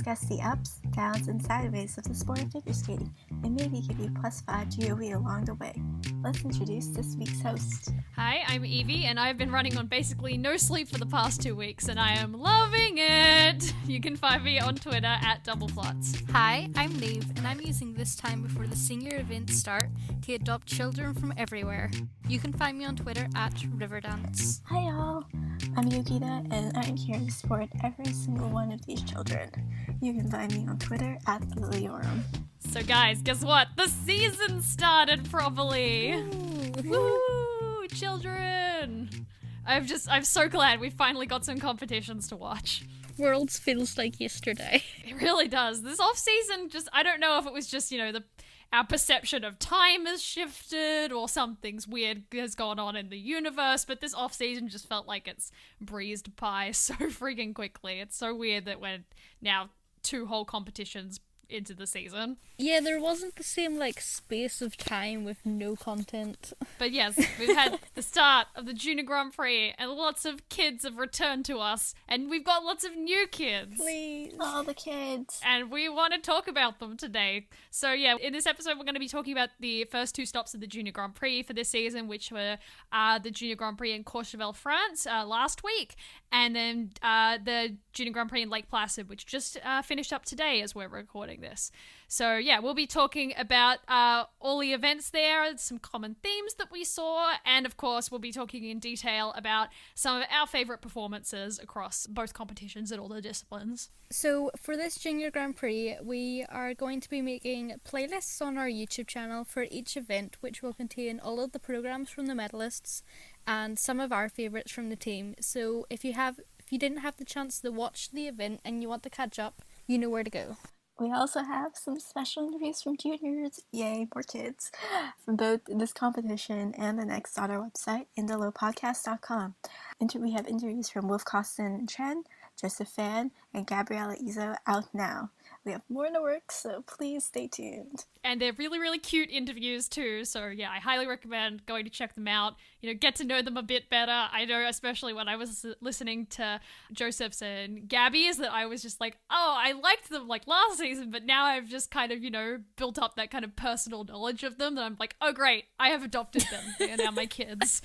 discuss the ups, downs, and sideways of the sport of figure skating, and maybe give you +5 GOE along the way. Let's introduce this week's host. Hi, I'm Evie, and I've been running on basically no sleep for the past 2 weeks, and I am loving it! You can find me on Twitter at DoubleFlots. Hi, I'm Niamh, and I'm using this time before the senior events start to adopt children from everywhere. You can find me on Twitter at Riverdance. Hi y'all, I'm Yogeeta, and I'm here to support every single one of these children. You can find me on Twitter at Liliorum. So guys, guess what? The season started properly! Woo! Children! I'm so glad we finally got some competitions to watch. Worlds feels like yesterday. It really does. This off-season I don't know if it was just, our perception of time has shifted or something's weird has gone on in the universe, but this off-season just felt like it's breezed by so freaking quickly. It's so weird that we're now 2 whole competitions into the season. Yeah, there wasn't the same, space of time with no content. But yes, we've had the start of the Junior Grand Prix, and lots of kids have returned to us, and we've got lots of new kids. Please. All the kids. And we want to talk about them today. So yeah, in this episode, we're going to be talking about the first 2 stops of the Junior Grand Prix for this season, which were the Junior Grand Prix in Courchevel, France, last week, and then the Junior Grand Prix in Lake Placid, which just finished up today as we're recording this. So yeah, we'll be talking about all the events there, some common themes that we saw, and of course we'll be talking in detail about some of our favourite performances across both competitions and all the disciplines. So for this Junior Grand Prix, we are going to be making playlists on our YouTube channel for each event, which will contain all of the programmes from the medalists and some of our favourites from the team. So if you didn't have the chance to watch the event and you want to catch up, you know where to go. We also have some special interviews from juniors, yay, more kids, from both this competition and the next on our website, indalopodcast.com. We have interviews from Wolf Costin and Chen, Joseph Fan, and Gabriella Izzo out now. We have more in the works, so please stay tuned. And they're really, really cute interviews too, so yeah, I highly recommend going to check them out. Get to know them a bit better. I know, especially when I was listening to Joseph's and Gabby's, that I was just like, oh, I liked them last season, but now I've just kind of, built up that kind of personal knowledge of them that I'm like, oh great, I have adopted them. They are now my kids.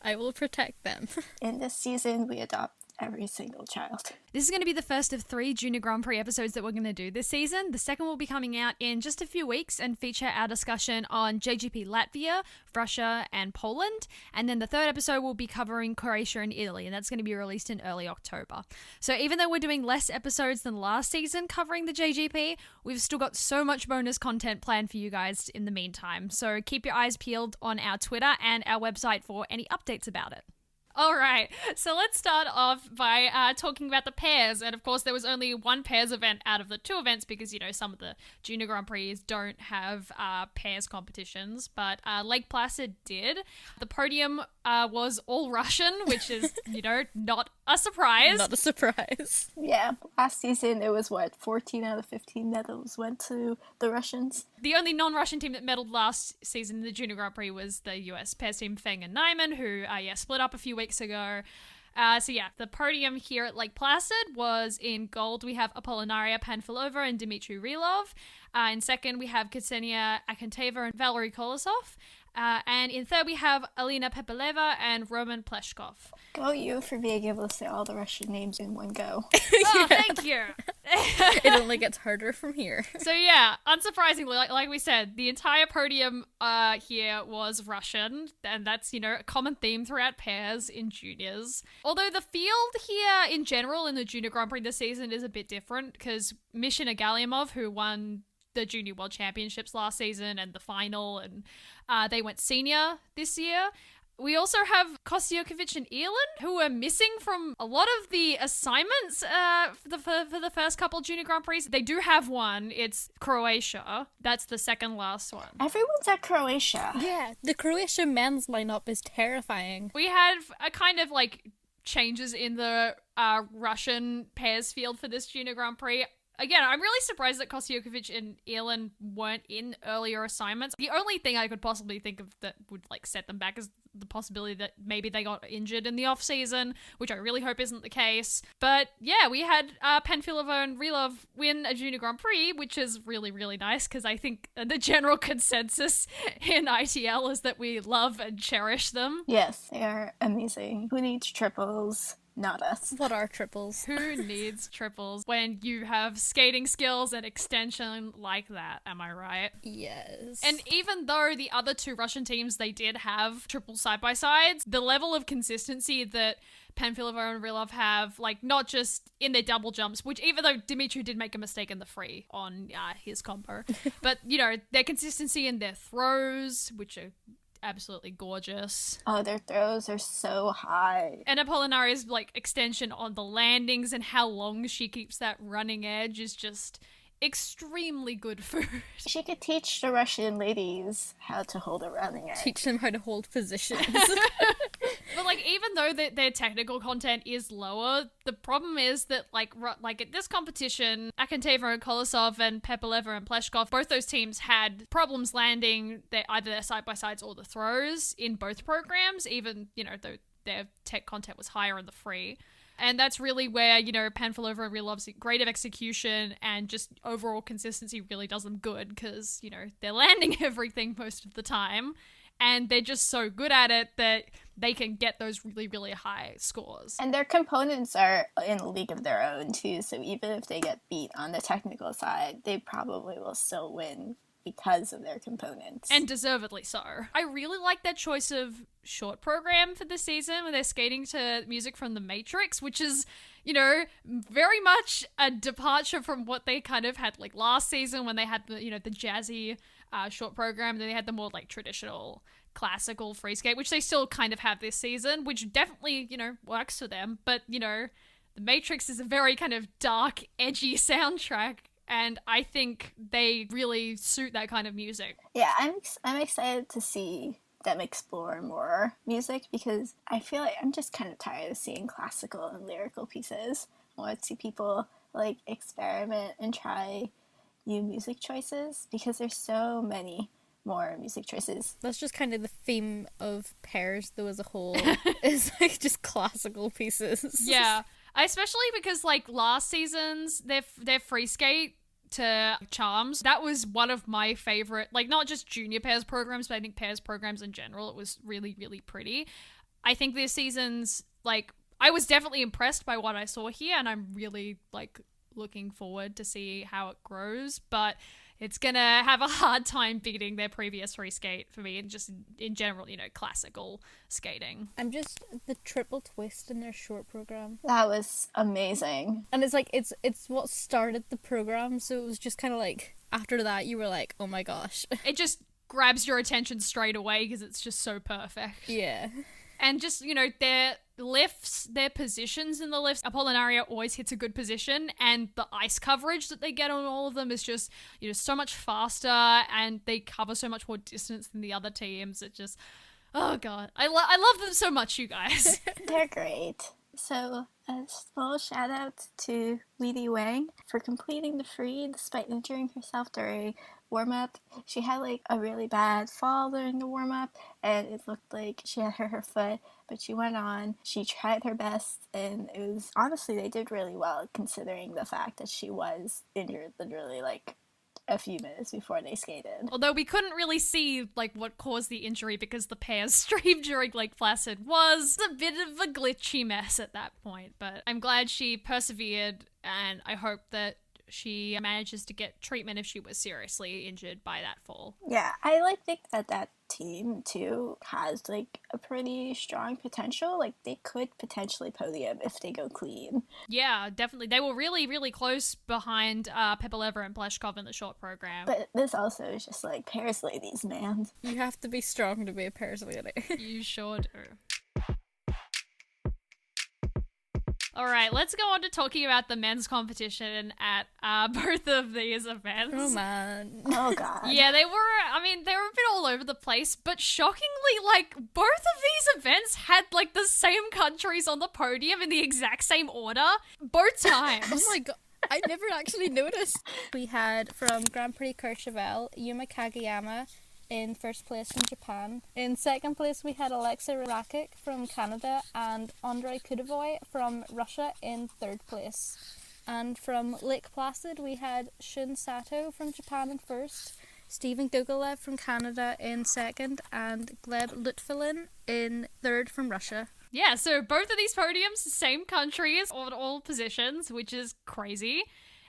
I will protect them. In this season, we adopt every single child. This is going to be the first of 3 Junior Grand Prix episodes that we're going to do this season. The second will be coming out in just a few weeks and feature our discussion on JGP Latvia, Russia, and Poland. And then the third episode will be covering Croatia and Italy, and that's going to be released in early October. So even though we're doing less episodes than last season covering the JGP, we've still got so much bonus content planned for you guys in the meantime. So keep your eyes peeled on our Twitter and our website for any updates about it. Alright, so let's start off by talking about the pairs, and of course there was only one pairs event out of the 2 events because, some of the Junior Grand Prix don't have pairs competitions, but Lake Placid did. The podium was all Russian, which is, not a surprise. Not a surprise. Yeah, last season it was 14 out of 15 medals went to the Russians. The only non-Russian team that medaled last season in the Junior Grand Prix was the US pairs team Feng and Niamh, who split up a few weeks ago. The podium here at Lake Placid was in gold. We have Apollinaria Panfilova and Dmitry Rilov. In second, we have Ksenia Akhanteva and Valery Kolosov. And in third, we have Alina Pepeleva and Roman Pleshkov. Go you for being able to say all the Russian names in one go. Oh, thank you. It only gets harder from here. So yeah, unsurprisingly, like we said, the entire podium here was Russian, and that's, a common theme throughout pairs in juniors. Although the field here in general in the Junior Grand Prix this season is a bit different, because Mishin Agalimov, who won the Junior World Championships last season and the final, and they went senior this year. We also have Kostyokovic and Elin, who are missing from a lot of the assignments for the first couple Junior Grand Prix. They do have one. It's Croatia. That's the second last one. Everyone's at Croatia. Yeah, the Croatian men's lineup is terrifying. We had a kind of changes in the Russian pairs field for this Junior Grand Prix. Again, I'm really surprised that Kostyakovic and Elin weren't in earlier assignments. The only thing I could possibly think of that would like set them back is the possibility that maybe they got injured in the off season, which I really hope isn't the case. But yeah, we had Panfilova and Relov win a Junior Grand Prix, which is really, really nice because I think the general consensus in ITL is that we love and cherish them. Yes, they are amazing. Who needs triples? Not us. What are triples? Who needs triples when you have skating skills and extension like that? Am I right? Yes. And even though the other two Russian teams, they did have triple side-by-sides, the level of consistency that Panfilova and Rilov have, like, not just in their double jumps, which even though Dimitri did make a mistake in the free on his combo, but, you know, their consistency in their throws, which are absolutely gorgeous. Oh, their throws are so high. And Apollinaria's like extension on the landings and how long she keeps that running edge is just extremely good food. She could teach the Russian ladies how to hold a running edge. Teach them how to hold positions. But like, even though their technical content is lower, the problem is that like at this competition, Akanteva and Kolosov and Pepeleva and Pleshkov, both those teams had problems landing either their side-by-sides or the throws in both programs, even, you know, though their tech content was higher in the free. And that's really where, you know, Panfilova and Rilov's great of execution and just overall consistency really does them good because, you know, they're landing everything most of the time. And they're just so good at it that they can get those really, really high scores. And their components are in a league of their own, too. So even if they get beat on the technical side, they probably will still win because of their components. And deservedly so. I really like their choice of short program for this season where they're skating to music from The Matrix, which is, you know, very much a departure from what they kind of had like last season when they had the, you know, the jazzy short program. Then they had the more like traditional classical free skate, which they still kind of have this season, which definitely, you know, works for them. But, you know, The Matrix is a very kind of dark, edgy soundtrack. And I think they really suit that kind of music. Yeah, I'm excited to see them explore more music because I feel like I'm just kind of tired of seeing classical and lyrical pieces. I want to see people like experiment and try new music choices because there's so many more music choices. That's just kind of the theme of pairs though as a whole. It's like just classical pieces. Yeah. Especially because, like, last season's, their free skate to Charms, that was one of my favorite, like, not just junior pairs programs, but I think pairs programs in general. It was really, really pretty. I think this season's, like, I was definitely impressed by what I saw here, and I'm really, like, looking forward to see how it grows, but it's gonna have a hard time beating their previous free skate for me, and just in general, you know, classical skating. I'm just the triple twist in their short program. That was amazing. And it's like it's what started the program, so it was just kind of like after that you were like, oh my gosh. It just grabs your attention straight away because it's just so perfect. Yeah. And just, you know, their lifts, their positions in the lifts, Apollinaria always hits a good position, and the ice coverage that they get on all of them is just, you know, so much faster, and they cover so much more distance than the other teams. It just, oh god, I love them so much, you guys. They're great. So a small shout out to Weedy Wang for completing the free despite injuring herself during warm-up. She had like a really bad fall during the warm-up and it looked like she had hurt her foot, but she went on, she tried her best, and it was, honestly, they did really well considering the fact that she was injured literally like a few minutes before they skated. Although we couldn't really see like what caused the injury because the pairs stream during like Placid was a bit of a glitchy mess at that point, but I'm glad she persevered, and I hope that she manages to get treatment if she was seriously injured by that fall. Yeah, I think that team too has like a pretty strong potential. Like they could potentially podium if they go clean. Yeah, definitely. They were really, really close behind Pepeleva and Pleshkov in the short program. But this also is just like pairs ladies, man. You have to be strong to be a pairs lady. You sure do. All right, let's go on to talking about the men's competition at both of these events. Oh, man. Oh, God. Yeah, they were a bit all over the place, but shockingly, like, both of these events had, like, the same countries on the podium in the exact same order, both times. Oh my god. I never actually noticed. We had from Grand Prix Courchevel, Yuma Kageyama in first place from Japan. In second place we had Alexa Rakic from Canada and Andrei Kudovoy from Russia in third place. And from Lake Placid we had Shun Sato from Japan in first, Stephen Gogolev from Canada in second, and Gleb Lutfilin in third from Russia. Yeah, so both of these podiums, same countries on all positions, which is crazy.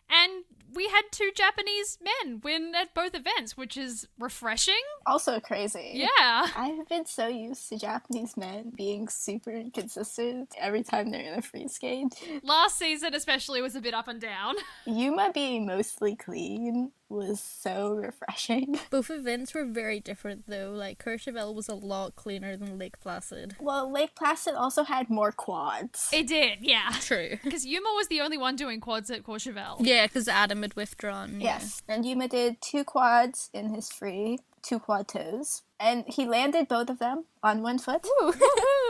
And we had 2 Japanese men win at both events, which is refreshing. Also crazy. Yeah. I've been so used to Japanese men being super inconsistent every time they're in a free skate. Last season especially was a bit up and down. Yuma being mostly clean was so refreshing. Both events were very different though. Like Courchevel was a lot cleaner than Lake Placid. Well, Lake Placid also had more quads. It did, yeah. True. Because Yuma was the only one doing quads at Courchevel. Yeah, because Adam had withdrawn. Yes. And Yuma did 2 quads in his free, 2 quad toes. And he landed both of them on one foot.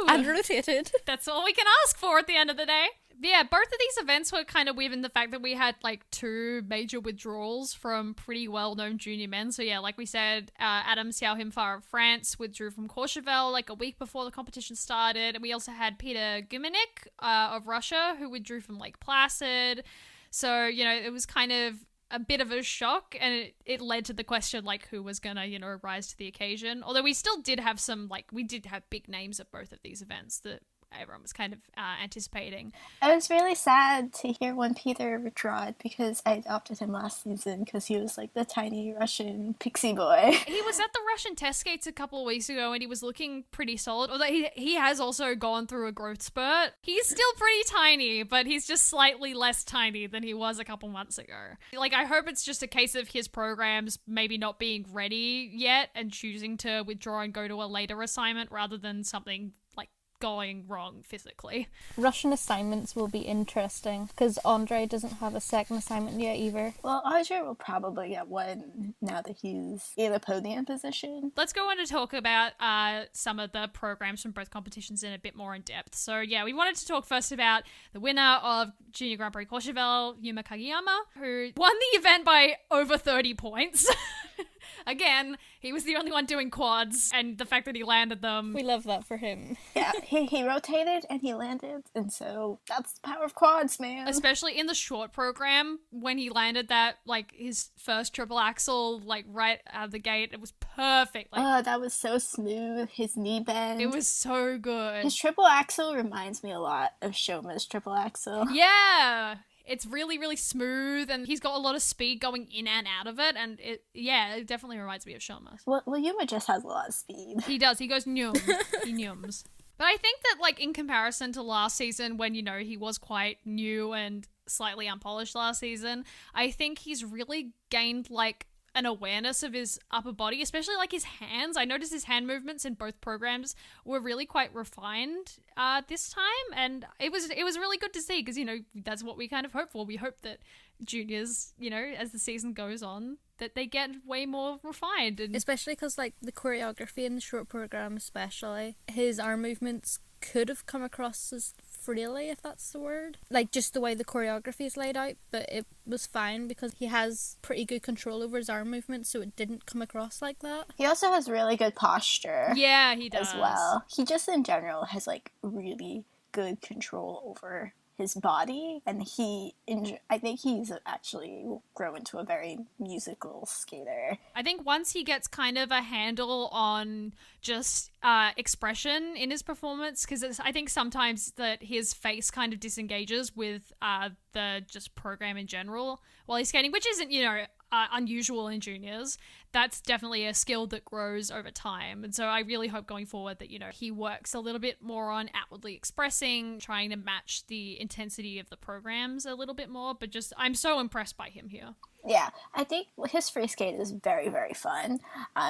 And rotated. That's all we can ask for at the end of the day. Yeah, both of these events were kind of weird in the fact that we had like 2 major withdrawals from pretty well-known junior men. So yeah, like we said, Adam Xiaohimfa of France withdrew from Courchevel like a week before the competition started. And we also had Peter Gumenik of Russia who withdrew from Lake Placid. So, you know, it was kind of a bit of a shock, and it led to the question, like, who was gonna, you know, rise to the occasion. Although we still did have some, like, we did have big names at both of these events that everyone was kind of anticipating. I was really sad to hear when Peter withdrew because I adopted him last season because he was like the tiny Russian pixie boy. He was at the Russian test skates a couple of weeks ago and he was looking pretty solid. Although he has also gone through a growth spurt. He's still pretty tiny, but he's just slightly less tiny than he was a couple months ago. Like, I hope it's just a case of his programs maybe not being ready yet and choosing to withdraw and go to a later assignment rather than something like going wrong physically. Russian assignments will be interesting because Andre doesn't have a second assignment yet either. Well, Audrey will probably get one now that he's in a podium position. Let's go on to talk about some of the programs from both competitions in a bit more in depth. So yeah, we wanted to talk first about the winner of Junior Grand Prix Courchevel, Yuma Kageyama, who won the event by over 30 points. Again, he was the only one doing quads, and the fact that he landed them. We love that for him. Yeah, he rotated and he landed, and so that's the power of quads, man. Especially in the short program, when he landed that, like, his first triple axel, like, right out of the gate, it was perfect. Like, oh, that was so smooth. His knee bend. it was so good. His triple axel reminds me a lot of Shoma's triple axel. Yeah! It's really, really smooth, and he's got a lot of speed going in and out of it, and it definitely reminds me of Shoma's. Well, Yuma just has a lot of speed. He does. He goes nyum. He nyums. But I think that, like, in comparison to last season, when, you know, he was quite new and slightly unpolished last season, I think he's really gained, like, an awareness of his upper body, especially like his hands. I noticed his hand movements in both programs were really quite refined this time, and it was really good to see because, you know, that's what we kind of hope for. We hope that juniors, you know, as the season goes on, that they get way more refined, and especially because, like, the choreography in the short program, especially his arm movements could have come across as freely, if that's the word, like just the way the choreography is laid out, but it was fine because he has pretty good control over his arm movements, so it didn't come across like that. He also has really good posture. Yeah, he does as well. He just in general has like really good control over his body, and I think he's actually grown into a very musical skater. I think once he gets kind of a handle on just expression in his performance, because I think sometimes that his face kind of disengages with the just program in general while he's skating, which isn't, you know, unusual in juniors. That's definitely a skill that grows over time. And so I really hope going forward that, you know, he works a little bit more on outwardly expressing, trying to match the intensity of the programs a little bit more. But just, I'm so impressed by him here. Yeah, I think his free skate is very, very fun.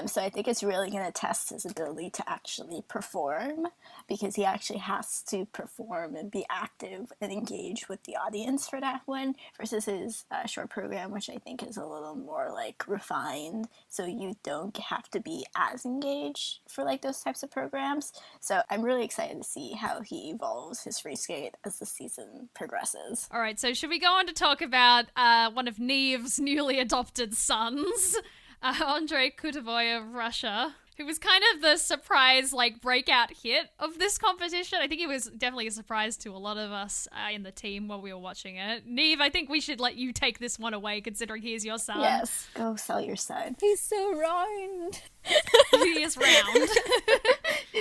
So I think it's really going to test his ability to actually perform, because he actually has to perform and be active and engage with the audience for that one, versus his short program, which I think is a little more like refined. so you don't have to be as engaged for like those types of programs. So I'm really excited to see how he evolves his free skate as the season progresses. All right, so should we go on to talk about one of Niamh's newly adopted sons, Andrei Kutovoy of Russia, who was kind of the surprise, like, breakout hit of this competition. I think it was definitely a surprise to a lot of us in the team while we were watching it. Niamh, I think we should let you take this one away, considering he's your son. Yes, go sell your son. He's so round. He is round.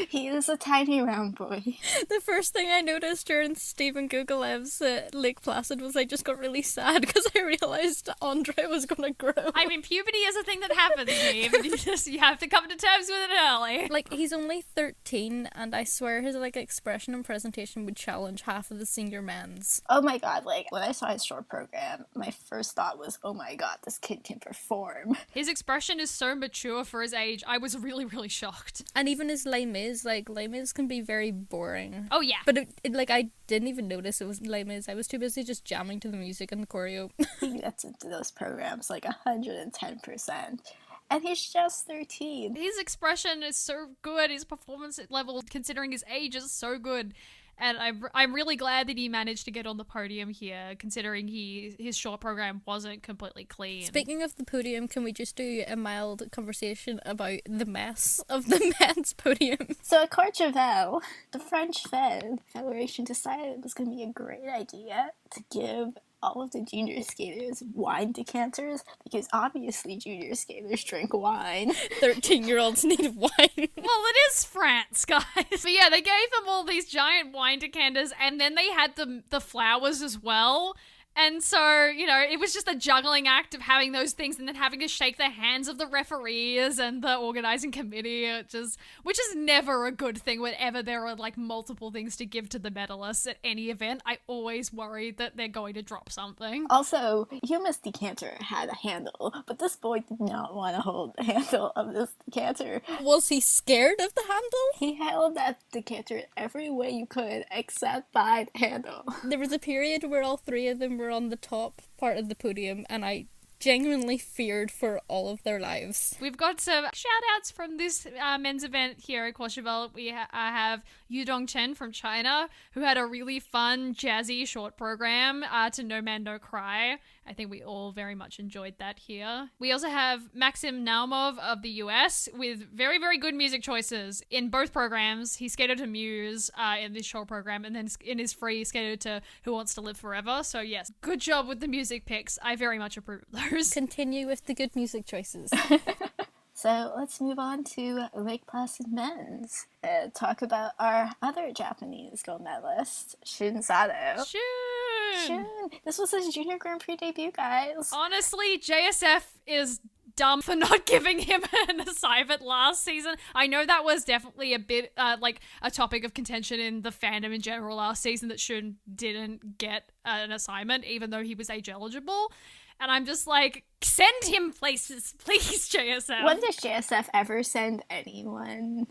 He is a tiny round boy. The first thing I noticed during Stephen Gugolev's Lake Placid was I just got really sad because I realised Andre was going to grow. I mean, puberty is a thing that happens, Niamh. You have to come to terms with it early. Like, he's only 13, and I swear his, like, expression and presentation would challenge half of the senior men's. Oh my god, like, when I saw his short program, my first thought was, oh my god, this kid can perform. His expression is so mature for his age. I was really, really shocked. And even his Les Mis, like, Les Mis can be very boring. Oh, yeah. But, like, I didn't even notice it was Les Mis. I was too busy just jamming to the music and the choreo. He gets into those programs like 110%. And he's just 13. His expression is so good. His performance level, considering his age, is so good. And I'm really glad that he managed to get on the podium here, considering his short program wasn't completely clean. Speaking of the podium, can we just do a mild conversation about the mess of the men's podium? So at Courchevel, the French Federation decided it was going to be a great idea to give all of the junior skaters wine decanters, because obviously junior skaters drink wine. 13-year-olds need wine. Well, it is France, guys. But yeah, they gave them all these giant wine decanters, and then they had the flowers as well. And so, you know, it was just a juggling act of having those things and then having to shake the hands of the referees and the organizing committee, which is never a good thing whenever there are, like, multiple things to give to the medalists at any event. I always worry that they're going to drop something. Also, Huma's decanter had a handle, but this boy did not want to hold the handle of this decanter. Was he scared of the handle? He held that decanter every way you could except by the handle. There was a period where all three of them were on the top part of the podium, and I genuinely feared for all of their lives. We've got some shout outs from this men's event here at Courchevel. We have Yudong Chen from China, who had a really fun, jazzy short program to No Man No Cry. I think we all very much enjoyed that here. We also have Maxim Naumov of the US with very, very good music choices in both programs. He skated to Muse in this short program, and then in his free, he skated to Who Wants to Live Forever. So yes, good job with the music picks. I very much approve of those. Continue with the good music choices. So let's move on to Lake Placid men's. Talk about our other Japanese gold medalist, Shun Sato. Shun! This was his Junior Grand Prix debut, guys. Honestly, JSF is dumb for not giving him an assignment last season. I know that was definitely a bit like a topic of contention in the fandom in general last season, that Shun didn't get an assignment even though he was age eligible. And I'm just like, send him places, please, JSF. When does JSF ever send anyone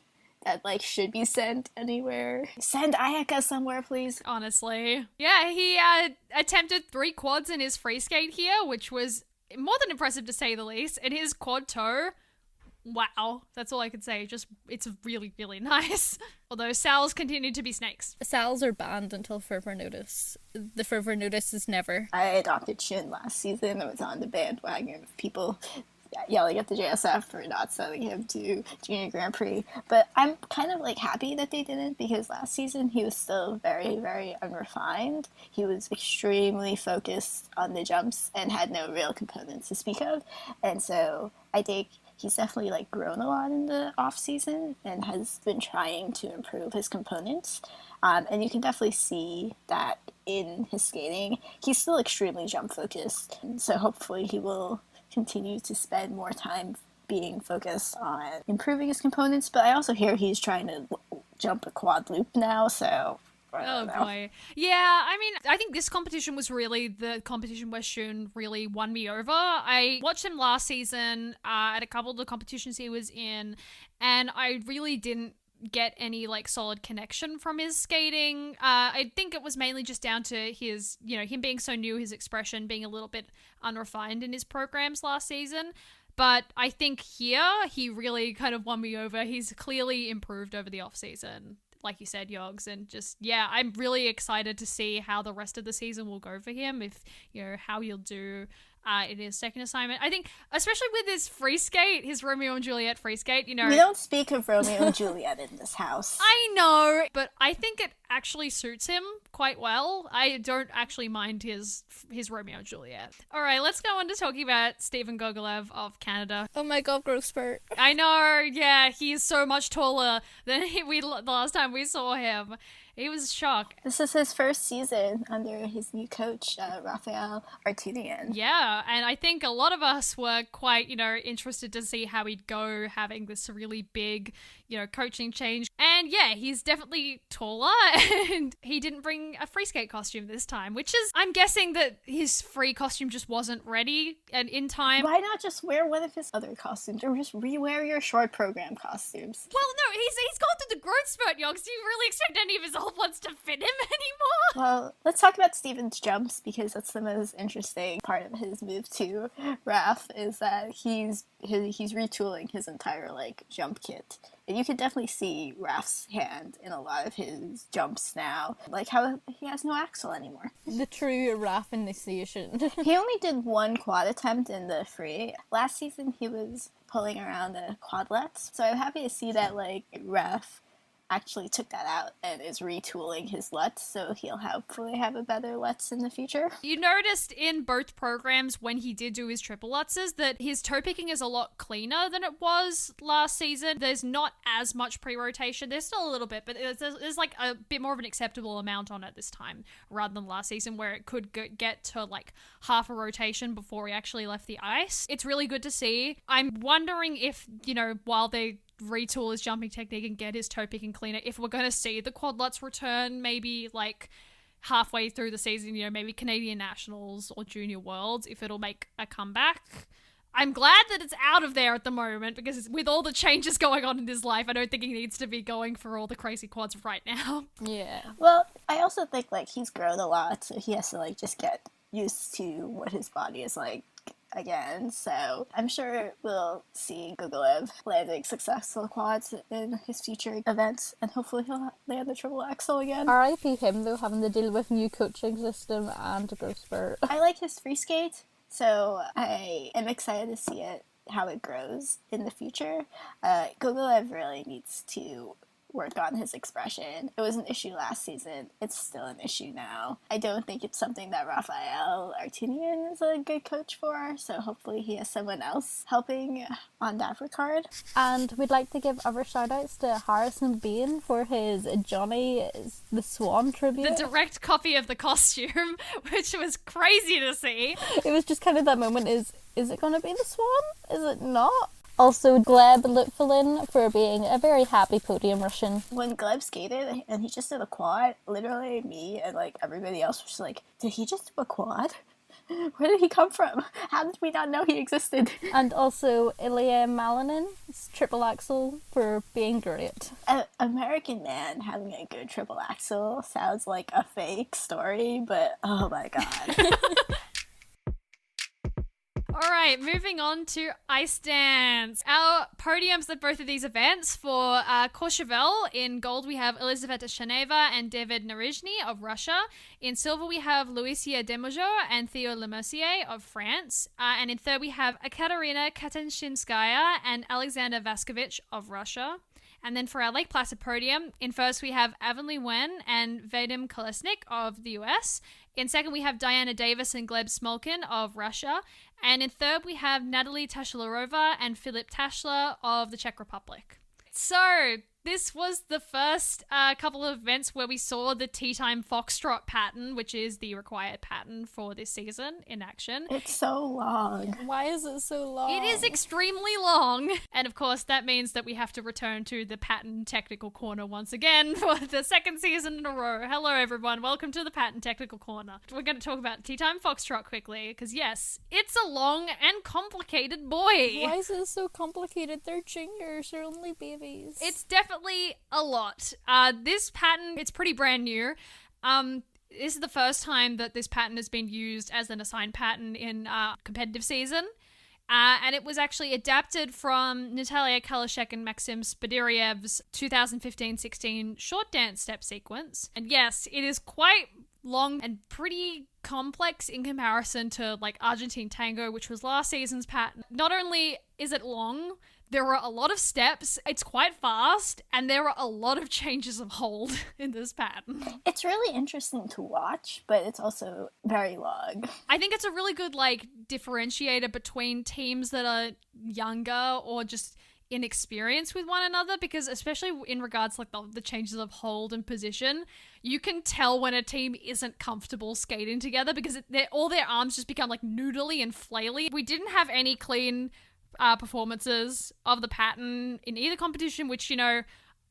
that, like, should be sent anywhere? Send Ayaka somewhere, please. Honestly. Yeah, he attempted 3 quads in his free skate here, which was more than impressive to say the least. And his quad toe, wow. That's all I could say. Just, it's really, really nice. Although Sal's continued to be snakes. Sals are banned until further notice. The further notice is never. I adopted Shin last season. I was on the bandwagon of people yelling at the JSF for not sending him to Junior Grand Prix. But I'm kind of, like, happy that they didn't, because last season he was still very, very unrefined. He was extremely focused on the jumps and had no real components to speak of. And so I think he's definitely, like, grown a lot in the off season and has been trying to improve his components. And you can definitely see that in his skating. He's still extremely jump focused, so hopefully he will continue to spend more time being focused on improving his components. But I also hear he's trying to jump a quad loop now, so oh boy. Yeah, I mean, I think this competition was really the competition where Shun really won me over. I watched him last season at a couple of the competitions he was in, and I really didn't get any, like, solid connection from his skating. I think it was mainly just down to his, you know, him being so new, his expression being a little bit unrefined in his programs last season. But I think here, he really kind of won me over. He's clearly improved over the off-season, like you said, Yogs. And just, yeah, I'm really excited to see how the rest of the season will go for him, if, how he'll do in his second assignment. I think, especially with his free skate, his Romeo and Juliet free skate, We don't speak of Romeo and Juliet in this house. I know, but I think it actually suits him quite well. I don't actually mind his Romeo and Juliet. All right, let's go on to talking about Stephen Gogolev of Canada. Oh my god, growth spurt. I know, yeah, he's so much taller than the last time we saw him. He was shocked. This is his first season under his new coach, Raphael Artunian. Yeah, and I think a lot of us were quite, interested to see how he'd go having this really big, coaching change. And yeah, he's definitely taller, and he didn't bring a free skate costume this time, which is, I'm guessing that his free costume just wasn't ready and in time. Why not just wear one of his other costumes, or just rewear your short program costumes? Well, no, he's gone through the growth spurt, Yogs. Do you really expect any of his old ones to fit him anymore? Well, let's talk about Steven's jumps, because that's the most interesting part of his move to Raph, is that he's retooling his entire, jump kit. And you can definitely see Raph's hand in a lot of his jumps now. Like how he has no axle anymore. The true Raph initiation. He only did one quad attempt in the free. Last season he was pulling around the quadlets. So I'm happy to see that Raph actually took that out and is retooling his LUTs, so he'll hopefully have a better LUTs in the future. You noticed in both programs when he did do his triple LUTs that his toe picking is a lot cleaner than it was last season. There's not as much pre-rotation. There's still a little bit, but there's a bit more of an acceptable amount on it this time rather than last season where it could get to half a rotation before he actually left the ice. It's really good to see. I'm wondering if, while they retool his jumping technique and get his toe picking cleaner, if we're going to see the quad LUTs return maybe halfway through the season, maybe Canadian Nationals or Junior Worlds, if it'll make a comeback. I'm glad that it's out of there at the moment, because with all the changes going on in his life, I don't think he needs to be going for all the crazy quads right now. Yeah. Well, I also think he's grown a lot, so he has to just get used to what his body is like again, so I'm sure we'll see Gogolev landing successful quads in his future events, and hopefully he'll land the triple axel again. R.I.P. him, though, having to deal with new coaching system and a growth spurt. I like his free skate, so I am excited to see how it grows in the future. Gogolev really needs to work on his expression. It was an issue last season. It's still an issue now. I don't think it's something that Raphael Artunian is a good coach for, so hopefully he has someone else helping on that regard. And we'd like to give other shout-outs to Harrison Bain for his Johnny the Swan tribute. The direct copy of the costume, which was crazy to see. It was just kind of that moment, is it going to be the Swan? Is it not? Also, Gabb Lutfalin for being a very happy podium Russian. When Gabb skated and he just did a quad, literally me and everybody else was just did he just do a quad? Where did he come from? How did we not know he existed? And also Ilya Malanin's triple axel for being great. An American man having a good triple axel sounds like a fake story, but oh my god. All right, moving on to ice dance. Our podiums at both of these events for Courchevel, in gold we have Elizaveta Shaneva and David Narizhny of Russia. In silver we have Luisia Demojo and Theo Lemercier of France. And in third we have Ekaterina Katenshinskaya and Alexander Vaskovich of Russia. And then for our Lake Placid podium, in first we have Avonlea Wen and Vadim Kolesnik of the US. In second we have Diana Davis and Gleb Smolkin of Russia. And in third we have Natalie Tashlarova and Filip Tashler of the Czech Republic. So this was the first couple of events where we saw the Tea Time Foxtrot pattern, which is the required pattern for this season, in action. It's so long. Why is it so long? It is extremely long. And of course, that means that we have to return to the pattern technical corner once again for the second season in a row. Hello, everyone. Welcome to the pattern technical corner. We're going to talk about Tea Time Foxtrot quickly, because yes, it's a long and complicated boy. Why is it so complicated? They're juniors. They're only babies. It's definitely a lot. This pattern, it's pretty brand new. This is the first time that this pattern has been used as an assigned pattern in competitive season. And it was actually adapted from Natalia Kalashek and Maxim Spadyriev's 2015-16 short dance step sequence. And yes, it is quite long and pretty complex in comparison to like Argentine Tango, which was last season's pattern. Not only is it long, there are a lot of steps, it's quite fast, and there are a lot of changes of hold in this pattern. It's really interesting to watch, but it's also very long. I think it's a really good like differentiator between teams that are younger or just inexperienced with one another, because especially in regards to like the changes of hold and position, you can tell when a team isn't comfortable skating together because all their arms just become like noodly and flaily. We didn't have any clean performances of the pattern in either competition, which, you know,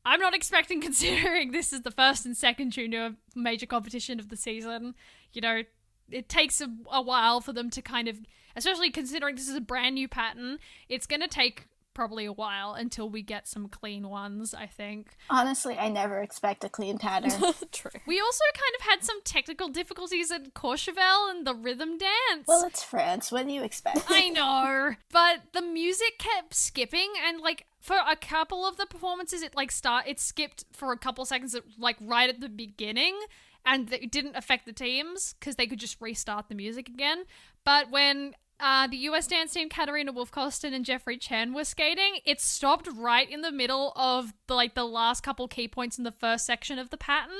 I'm not expecting considering this is the first and second junior major competition of the season. You know, it takes a while for them to kind of, especially considering this is a brand new pattern, it's going to take probably a while until we get some clean ones, I think. Honestly, I never expect a clean pattern. True. We also kind of had some technical difficulties at Courchevel and the rhythm dance. Well, it's France. What do you expect? I know. But the music kept skipping, and like for a couple of the performances, it skipped for a couple seconds, like right at the beginning, and it didn't affect the teams because they could just restart the music again. But when the US dance team, Katarina Wolf-Costin and Jeffrey Chen, were skating, it stopped right in the middle of the last couple key points in the first section of the pattern.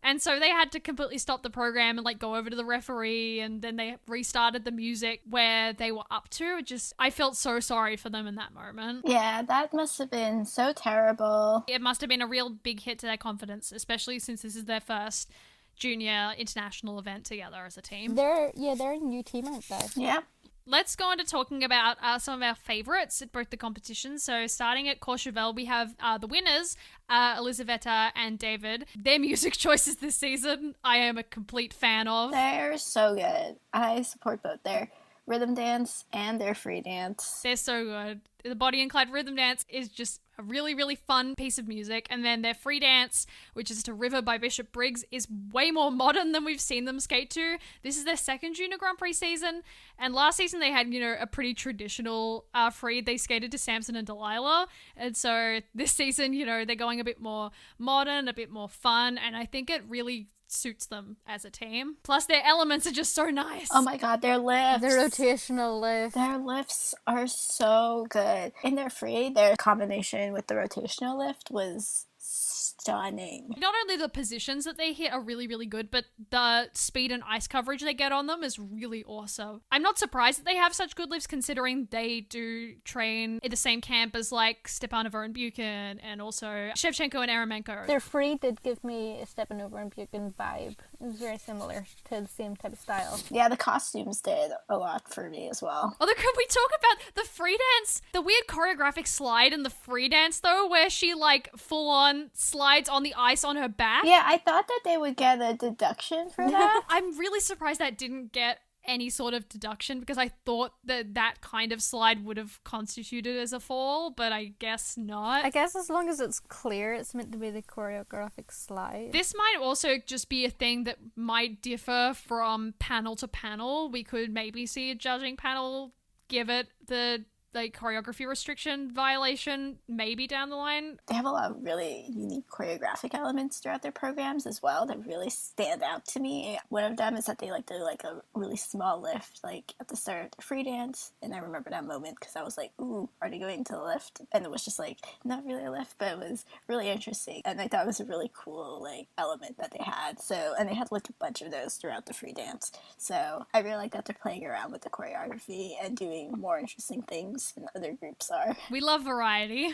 And so they had to completely stop the program and like go over to the referee, and then they restarted the music where they were up to. I felt so sorry for them in that moment. Yeah, that must have been so terrible. It must have been a real big hit to their confidence, especially since this is their first junior international event together as a team. They're a new team, aren't they? Yeah. Let's go on to talking about some of our favourites at both the competitions. So starting at Courchevel, we have the winners, Elizaveta and David. Their music choices this season, I am a complete fan of. They're so good. I support both their rhythm dance and their free dance. They're so good. The Body and Clyde rhythm dance is just a really, really fun piece of music. And then their free dance, which is to River by Bishop Briggs, is way more modern than we've seen them skate to. This is their second Junior Grand Prix season. And last season they had, you know, a pretty traditional free. They skated to Samson and Delilah. And so this season, you know, they're going a bit more modern, a bit more fun. And I think it really suits them as a team. Plus their elements are just so nice. Oh my god, their lifts. The rotational lift. Their lifts are so good. In their free, their combination with the rotational lift was stunning. Not only the positions that they hit are really, really good, but the speed and ice coverage they get on them is really awesome. I'm not surprised that they have such good lifts considering they do train in the same camp as like Stepanova and Buchan and also Shevchenko and Eremenko. Their free did give me a Stepanova and Buchan vibe. It was very similar to the same type of style. Yeah, the costumes did a lot for me as well. Although, could we talk about the free dance? The weird choreographic slide in the free dance, though, where she, like, full-on slides on the ice on her back. Yeah, I thought that they would get a deduction for that. I'm really surprised that didn't get any sort of deduction because I thought that kind of slide would have constituted as a fall, but I guess not. I guess as long as it's clear, it's meant to be the choreographic slide. This might also just be a thing that might differ from panel to panel. We could maybe see a judging panel give it the choreography restriction violation maybe down the line. They have a lot of really unique choreographic elements throughout their programs as well that really stand out to me. One of them is that they like to do like a really small lift like at the start of the free dance, and I remember that moment because I was like, ooh, are they going to the lift? And it was just like not really a lift, but it was really interesting, and I thought it was a really cool like element that they had. So, and they had like a bunch of those throughout the free dance, so I really like that they're playing around with the choreography and doing more interesting things than other groups are. We love variety.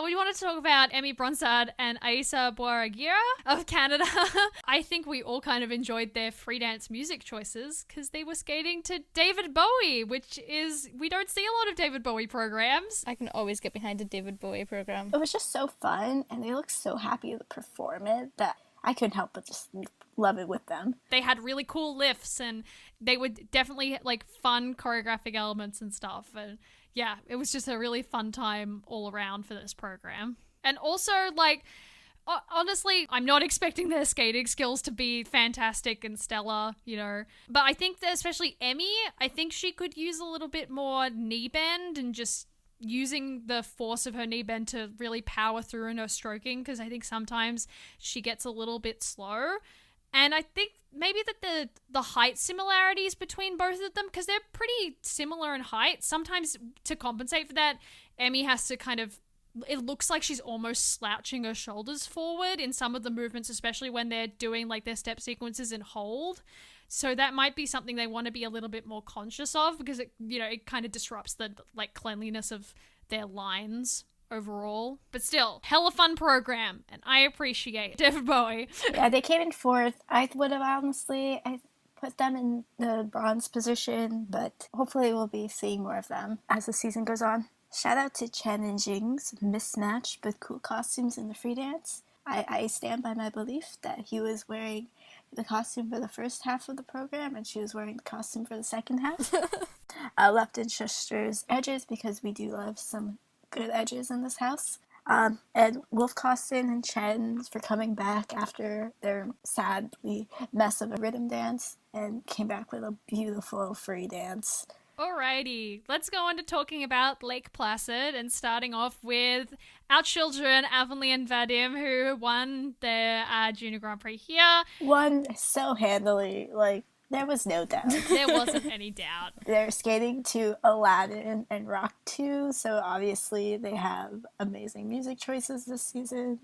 We wanted to talk about Emmy Bronsard and Aisa Boaragira of Canada. I think we all kind of enjoyed their free dance music choices because they were skating to David Bowie, which is, we don't see a lot of David Bowie programs. I can always get behind a David Bowie program. It was just so fun, and they looked so happy to perform it that I couldn't help but just love it with them. They had really cool lifts, and they were definitely like fun choreographic elements and stuff. And yeah, it was just a really fun time all around for this program. And also, like, Honestly, I'm not expecting their skating skills to be fantastic and stellar, But I think that especially Emmy, I think she could use a little bit more knee bend and just using the force of her knee bend to really power through in her stroking, because I think sometimes she gets a little bit slow. And I think maybe that the height similarities between both of them, because they're pretty similar in height, sometimes to compensate for that, Emmy has to kind of, it looks like she's almost slouching her shoulders forward in some of the movements, especially when they're doing like their step sequences in hold. So that might be something they want to be a little bit more conscious of, because it kind of disrupts the like cleanliness of their lines overall. But still, hella fun program, and I appreciate David Bowie. Yeah, they came in fourth. I would have honestly, I put them in the bronze position, but hopefully we'll be seeing more of them as the season goes on. Shout out to Chen and Jing's mismatched but cool costumes in the free dance. I stand by my belief that he was wearing the costume for the first half of the program and she was wearing the costume for the second half. Left and Schuster's edges, because we do love some good edges in this house. And Wolf Costin and Chen for coming back after their sadly mess of a rhythm dance and came back with a beautiful free dance. Alrighty, let's go on to talking about Lake Placid, and starting off with our children, Avonlea and Vadim, who won their Junior Grand Prix here. Won so handily, like, there was no doubt. There wasn't any doubt. They're skating to Aladdin and Rock 2, so obviously they have amazing music choices this season.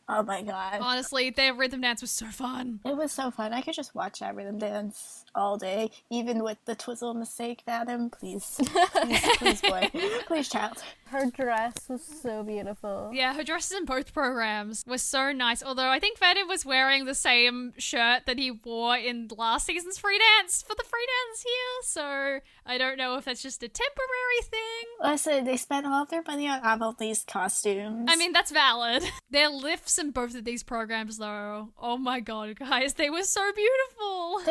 Oh my god. Honestly, their rhythm dance was so fun. It was so fun. I could just watch that rhythm dance all day, even with the twizzle mistake, Vadim. Please, please, boy. Please, child. Her dress was so beautiful. Yeah, her dresses in both programs were so nice. Although I think Vadim was wearing the same shirt that he wore in last season's free dance for the free dance here. So I don't know if that's just a temporary thing. Listen, they spent all of their money on Avonlea's costumes. I mean, that's valid. Their lifts in both of these programs, though, oh my god, guys, they were so beautiful.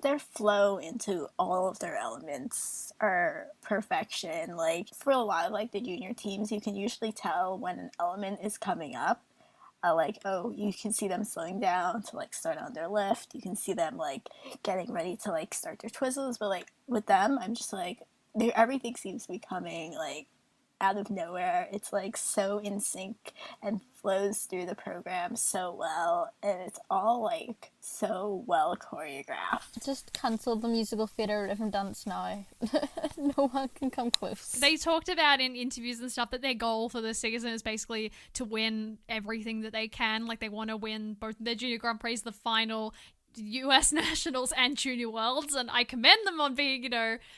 Their flow into all of their elements are perfection. Like, for a lot of, like, the junior teams, you can usually tell when an element is coming up. You can see them slowing down to, like, start on their lift. You can see them, like, getting ready to, like, start their twizzles. But, like, with them, I'm just, like, everything seems to be coming, like, out of nowhere. It's like so in sync and flows through the program so well, and it's all like so well choreographed. Just cancel the musical theatre rhythm dance now. No one can come close. They talked about in interviews and stuff that their goal for this season is basically to win everything that they can. Like, they want to win both their Junior Grand Prix, the final, US Nationals and Junior Worlds, and I commend them on being,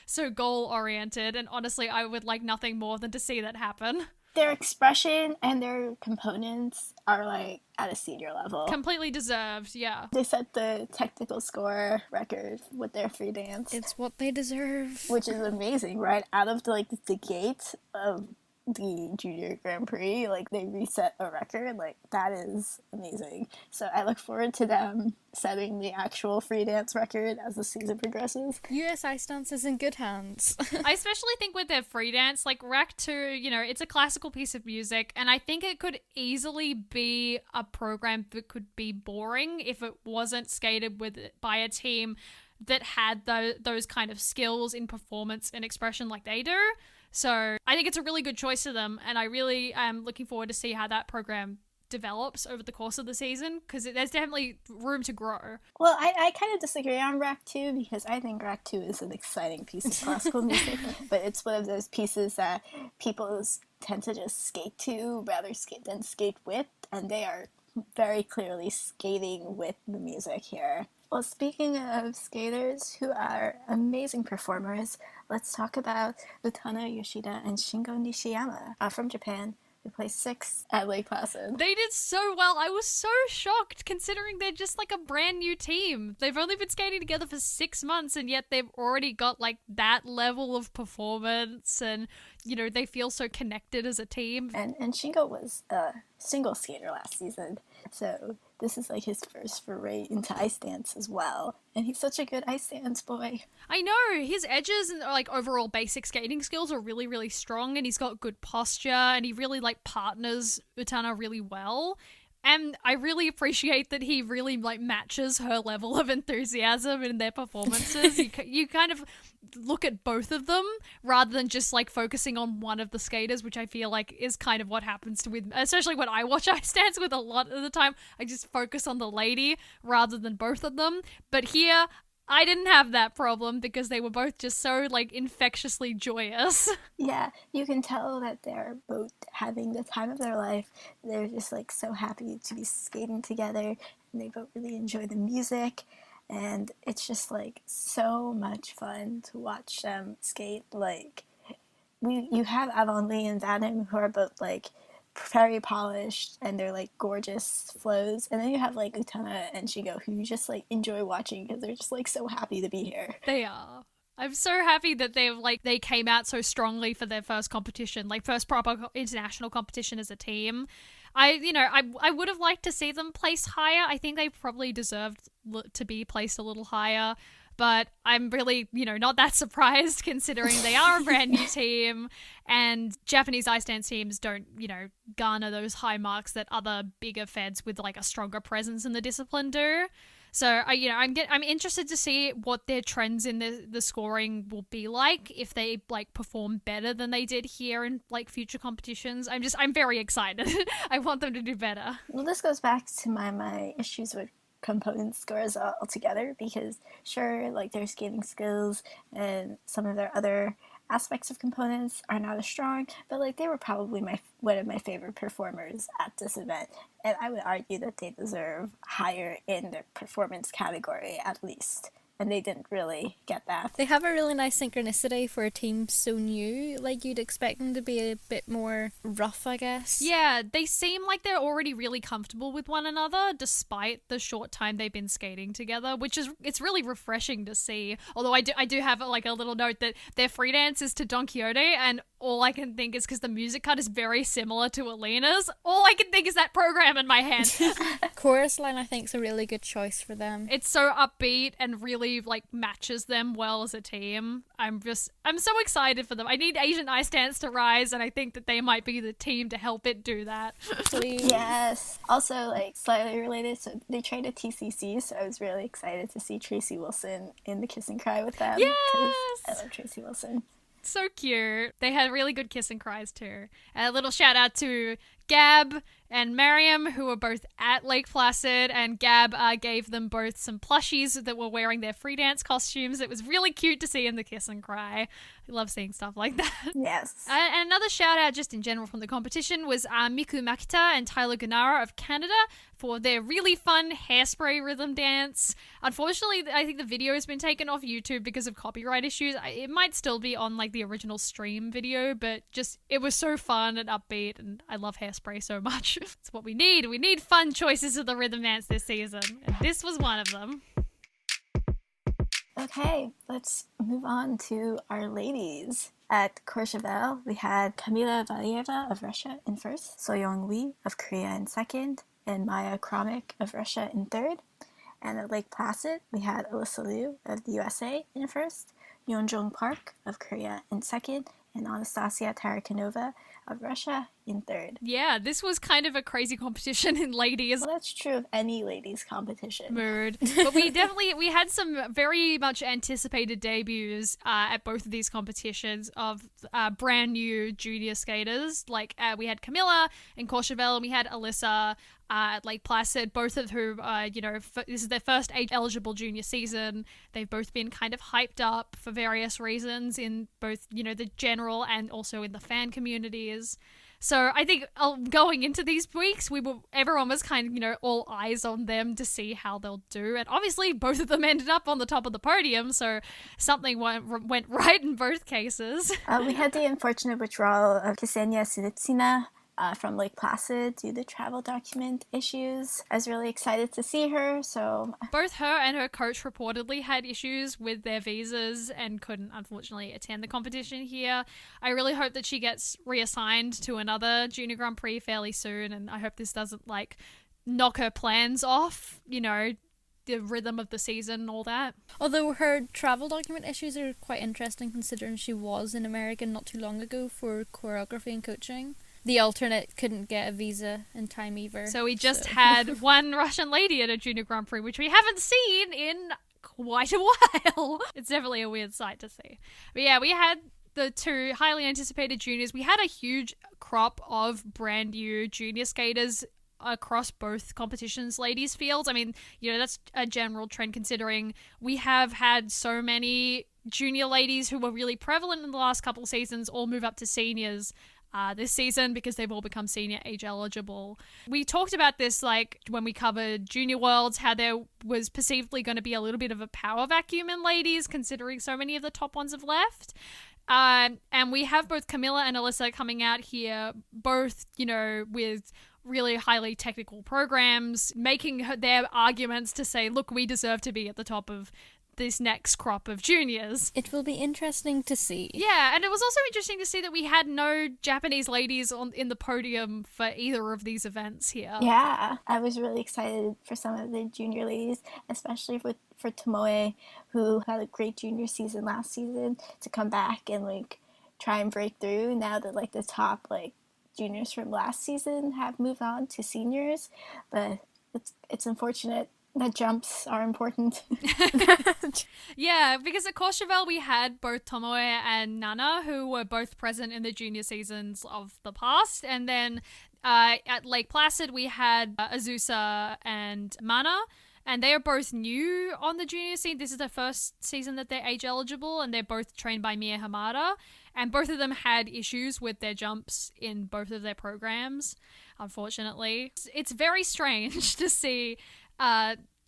so goal-oriented, and honestly, I would like nothing more than to see that happen. Their expression and their components are, like, at a senior level. Completely deserved, yeah. They set the technical score record with their free dance. It's what they deserve. Which is amazing, right? Out of, the gate of the Junior Grand Prix, like, they reset a record. Like, that is amazing. So I look forward to them setting the actual free dance record as the season progresses. US Ice Dance is in good hands. I especially think with their free dance, like Rack 2, it's a classical piece of music, and I think it could easily be a program that could be boring if it wasn't skated by a team that had those kind of skills in performance and expression like they do. So I think it's a really good choice for them, and I really am looking forward to see how that program develops over the course of the season, because there's definitely room to grow. Well, I kind of disagree on Rack 2, because I think Rack 2 is an exciting piece of classical music, but it's one of those pieces that people tend to just skate to rather than skate with, and they are very clearly skating with the music here. Well, speaking of skaters who are amazing performers, let's talk about Utano Yoshida and Shingo Nishiyama from Japan, who placed 6th at Lake Placid. They did so well. I was so shocked, considering they're just like a brand new team. They've only been skating together for 6 months, and yet they've already got like that level of performance, and they feel so connected as a team. And Shingo was a single skater last season, so this is like his first foray into ice dance as well. And he's such a good ice dance boy. I know, his edges and like overall basic skating skills are really, really strong, and he's got good posture, and he really like partners Utano really well. And I really appreciate that he really like matches her level of enthusiasm in their performances. You kind of look at both of them rather than just like focusing on one of the skaters, which I feel like is kind of what happens with, especially when I watch Ice Dance with a lot of the time. I just focus on the lady rather than both of them. But here, I didn't have that problem because they were both just so like infectiously joyous. Yeah, you can tell that they're both having the time of their life. They're just like so happy to be skating together, and they both really enjoy the music, and it's just like so much fun to watch them skate. Like you have Avonlea and Vadim, who are both like very polished, and they're like gorgeous flows, and then you have like Utana and Shigo, who you just like enjoy watching because they're just like so happy to be here. They are. I'm so happy that they came out so strongly for their first competition, like first proper international competition as a team. I would have liked to see them place higher. I think they probably deserved to be placed a little higher. But I'm really, not that surprised considering they are a brand new team and Japanese ice dance teams don't, garner those high marks that other bigger feds with like a stronger presence in the discipline do. So, I'm interested to see what their trends in the scoring will be like if they like perform better than they did here in like future competitions. I'm very excited. I want them to do better. Well, this goes back to my issues with component scores altogether, because sure, like their skating skills and some of their other aspects of components are not as strong, but like they were probably one of my favorite performers at this event, and I would argue that they deserve higher in their performance category at least. And they didn't really get that. They have a really nice synchronicity for a team so new. Like, you'd expect them to be a bit more rough, I guess. Yeah, they seem like they're already really comfortable with one another, despite the short time they've been skating together, it's really refreshing to see. Although I do have like a little note that their free dance is to Don Quixote, and all I can think is because the music cut is very similar to Alina's, all I can think is that program in my head. Chorus line, I think, is a really good choice for them. It's so upbeat and really like matches them well as a team. I'm so excited for them. I need Asian ice dance to rise, and I think that they might be the team to help it do that. Please. Yes. Also, like slightly related, so they trained at TCC, so I was really excited to see Tracy Wilson in the Kiss and Cry with them. Yes! I love Tracy Wilson. So cute. They had really good kiss and cries too. A little shout out to Gabb and Maryam, who were both at Lake Placid, and Gabb gave them both some plushies that were wearing their free dance costumes. It was really cute to see in the kiss and cry. I love seeing stuff like that. Yes. And another shout out just in general from the competition was Miku Makita and Tyler Gunara of Canada for their really fun hairspray rhythm dance. Unfortunately, I think the video has been taken off YouTube because of copyright issues. It might still be on like the original stream video, but just it was so fun and upbeat, and I love hairspray so much. It's what we need. We need fun choices of the rhythm dance this season, and this was one of them. Okay, let's move on to our ladies. At Courchevel, we had Kamila Valieva of Russia in first, Soyoung Lee of Korea in second, and Maya Kromick of Russia in third. And at Lake Placid, we had Alyssa Liu of the USA in first, Yeonjong Park of Korea in second, and Anastasia Tarakanova of Russia in third. Yeah, this was kind of a crazy competition in ladies. Well, that's true of any ladies competition. Mood. But we had some very much anticipated debuts at both of these competitions of brand new junior skaters. Like we had Camilla in Courchevel, and we had Alyssa at Lake Placid, both of whom, this is their first age-eligible junior season. They've both been kind of hyped up for various reasons in both, the general and also in the fan communities. So I think going into these weeks, everyone was kind of, all eyes on them to see how they'll do. And obviously, both of them ended up on the top of the podium, so something went right in both cases. We had the unfortunate withdrawal of Ksenia Sinitsina from Lake Placid due to travel document issues. I was really excited to see her, so... Both her and her coach reportedly had issues with their visas and couldn't, unfortunately, attend the competition here. I really hope that she gets reassigned to another Junior Grand Prix fairly soon, and I hope this doesn't, knock her plans off, the rhythm of the season and all that. Although her travel document issues are quite interesting considering she was in America not too long ago for choreography and coaching. The alternate couldn't get a visa in time either. So we just had one Russian lady at a Junior Grand Prix, which we haven't seen in quite a while. It's definitely a weird sight to see. But yeah, we had the two highly anticipated juniors. We had a huge crop of brand new junior skaters across both competitions, ladies fields. I mean, that's a general trend considering we have had so many junior ladies who were really prevalent in the last couple of seasons all move up to seniors this season because they've all become senior age eligible. We talked about this when we covered Junior Worlds, how there was perceivedly going to be a little bit of a power vacuum in ladies considering so many of the top ones have left. And we have both Camilla and Alyssa coming out here, both, with really highly technical programs, making their arguments to say, look, we deserve to be at the top of this next crop of juniors. It will be interesting to see. Yeah, and it was also interesting to see that we had no Japanese ladies in the podium for either of these events here. Yeah, I was really excited for some of the junior ladies, especially for Tomoe, who had a great junior season last season, to come back and try and break through now that the top juniors from last season have moved on to seniors. But it's unfortunate that jumps are important. Yeah, because at Courchevel we had both Tomoe and Nana, who were both present in the junior seasons of the past, and then at Lake Placid we had Azusa and Mana, and they are both new on the junior scene. This is the first season that they're age eligible, and they're both trained by Mia Hamada, and both of them had issues with their jumps in both of their programs, unfortunately. It's very strange to see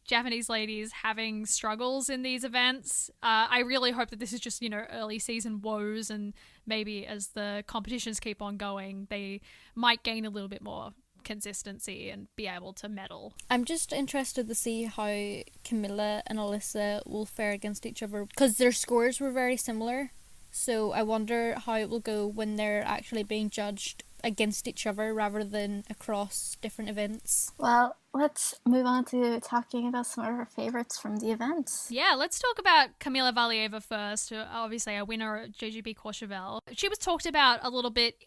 Japanese ladies having struggles in these events. I really hope that this is just, early season woes, and maybe as the competitions keep on going, they might gain a little bit more consistency and be able to medal. I'm just interested to see how Camilla and Alyssa will fare against each other, because their scores were very similar. So I wonder how it will go when they're actually being judged against each other rather than across different events. Well, let's move on to talking about some of our favorites from the events. Yeah, let's talk about Kamila Valieva first, who obviously a winner at JGP Courchevel. She was talked about a little bit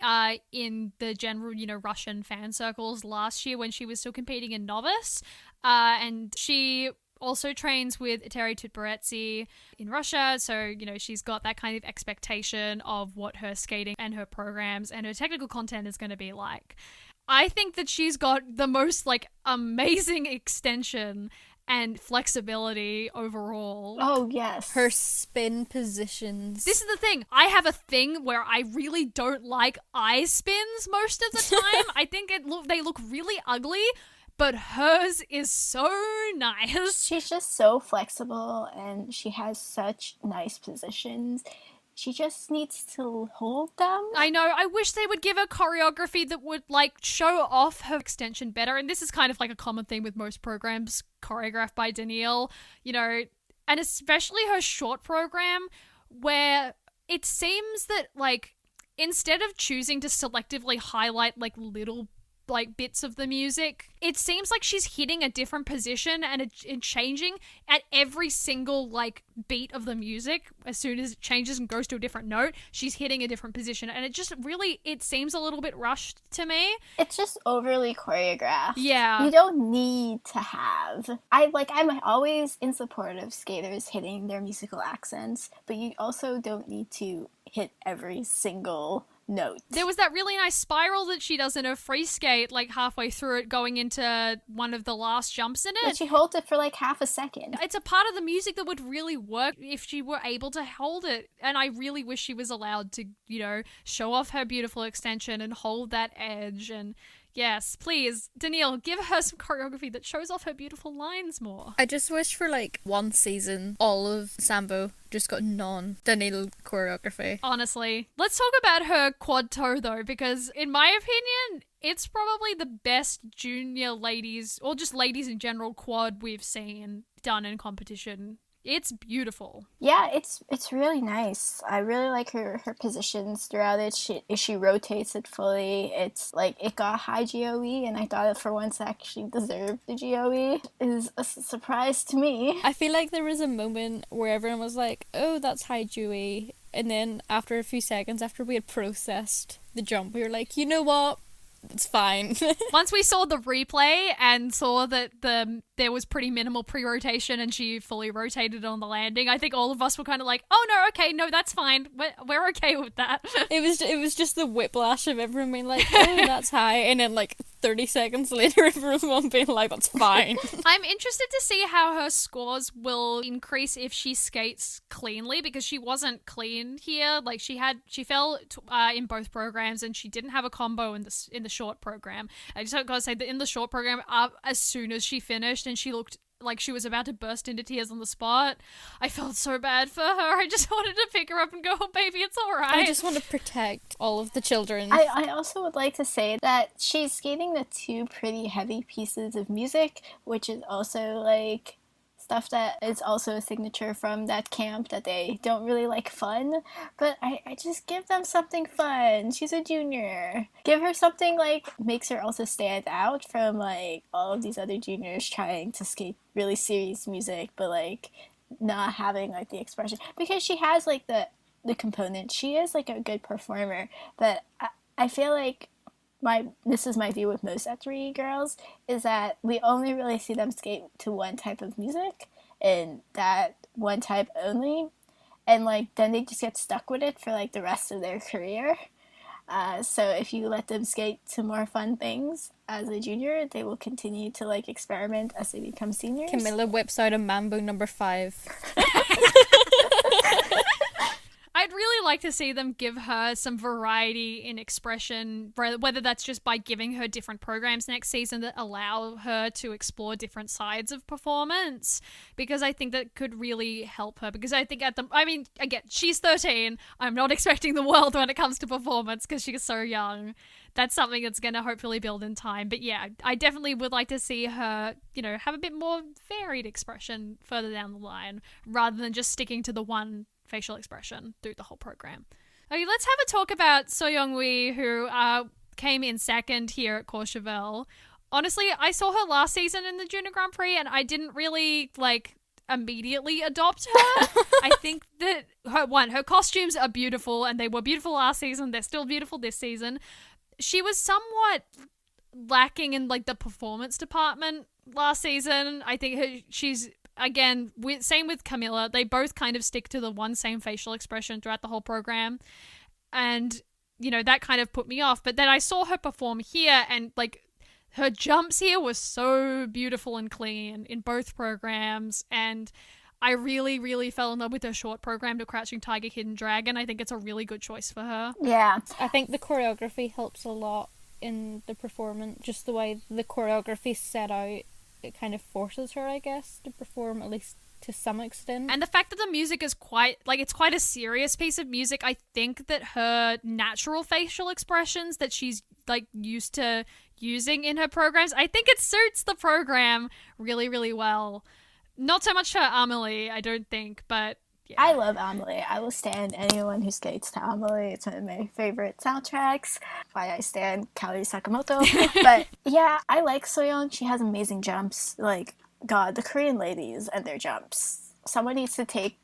in the general, Russian fan circles last year when she was still competing in novice. And she also trains with Eteri Tutberetsi in Russia, so she's got that kind of expectation of what her skating and her programs and her technical content is going to be like. I think that she's got the most amazing extension and flexibility overall. Oh yes, her spin positions. This is the thing, I have a thing where I really don't like eye spins most of the time. I think they look really ugly, but hers is so nice. She's just so flexible, and she has such nice positions. She just needs to hold them. I know. I wish they would give her choreography that would show off her extension better. And this is kind of a common theme with most programs choreographed by Danielle, and especially her short program, where it seems that instead of choosing to selectively highlight little bits of the music, it seems like she's hitting a different position and changing at every single beat of the music. As soon as it changes and goes to a different note, she's hitting a different position, and it seems a little bit rushed to me. It's just overly choreographed. Yeah, you don't need to have. I'm always in support of skaters hitting their musical accents, but you also don't need to hit every single note. There was that really nice spiral that she does in her free skate, halfway through it, going into one of the last jumps in it. But she holds it for half a second. It's a part of the music that would really work if she were able to hold it. And I really wish she was allowed to, show off her beautiful extension and hold that edge. And yes, please, Danielle, give her some choreography that shows off her beautiful lines more. I just wish for one season, all of Sambo just got non-Danielle choreography. Honestly. Let's talk about her quad toe though, because in my opinion, it's probably the best junior ladies, or just ladies in general, quad we've seen done in competition. It's beautiful. Yeah, it's really nice. I really like her positions throughout it. She rotates it fully. It's it got high GOE, and I thought it for once actually deserved the GOE. It is a surprise to me. I feel like there was a moment where everyone was like, oh, that's high GOE. And then after a few seconds, after we had processed the jump, we were like, you know what? It's fine. Once we saw the replay and saw that there was pretty minimal pre-rotation and she fully rotated on the landing, I think all of us were kind of like, oh no, okay, no, that's fine. We're okay with that. It was just the whiplash of everyone being like, oh, that's high, and then like 30 seconds later, everyone being like, that's fine. I'm interested to see how her scores will increase if she skates cleanly, because she wasn't clean here. Like she fell in both programs, and she didn't have a combo in the short program. I just gotta say that in the short program, as soon as she finished and she looked like she was about to burst into tears on the spot, I felt so bad for her. I just wanted to pick her up and go, oh baby, it's alright. I just want to protect all of the children. I also would like to say that she's skating the two pretty heavy pieces of music, which is also like stuff that is also a signature from that camp that they don't really like fun. But I just give them something fun. She's a junior. Give her something like makes her also stand out from like all of these other juniors trying to skate really serious music, but like not having like the expression, because she has like the component. She is like a good performer, but I feel like this is my view with most E3 girls, is that we only really see them skate to one type of music, and that one type only, and like then they just get stuck with it for like the rest of their career. So if you let them skate to more fun things as a junior, they will continue to like experiment as they become seniors. Camilla whips out a Mambo number 5. I'd really like to see them give her some variety in expression, whether that's just by giving her different programs next season that allow her to explore different sides of performance, because I think that could really help her. Because I think again, she's 13. I'm not expecting the world when it comes to performance because she's so young. That's something that's going to hopefully build in time. But yeah, I definitely would like to see her, have a bit more varied expression further down the line, rather than just sticking to the one facial expression through the whole program. Okay, let's have a talk about Soyoung-wee, who came in second here at Courchevel. Honestly, I saw her last season in the Junior Grand Prix, and I didn't really immediately adopt her. I think that her costumes are beautiful, and they were beautiful last season. They're still beautiful this season. She was somewhat lacking in the performance department last season. I think she's, again, same with Camilla. They both kind of stick to the one same facial expression throughout the whole program. And, that kind of put me off. But then I saw her perform here, and her jumps here were so beautiful and clean in both programs. And I really, really fell in love with her short program to Crouching Tiger, Hidden Dragon. I think it's a really good choice for her. Yeah. I think the choreography helps a lot in the performance. Just the way the choreography set out, it kind of forces her, I guess, to perform at least to some extent. And the fact that the music is quite a serious piece of music, I think that her natural facial expressions that she's used to using in her programs, I think it suits the program really, really well. Not so much for Amelie, I don't think, but yeah. I love Amelie. I will stand anyone who skates to Amelie. It's one of my favorite soundtracks. Why I stand Kaori Sakamoto. But yeah, I like Soyoung. She has amazing jumps. God, the Korean ladies and their jumps. Someone needs to take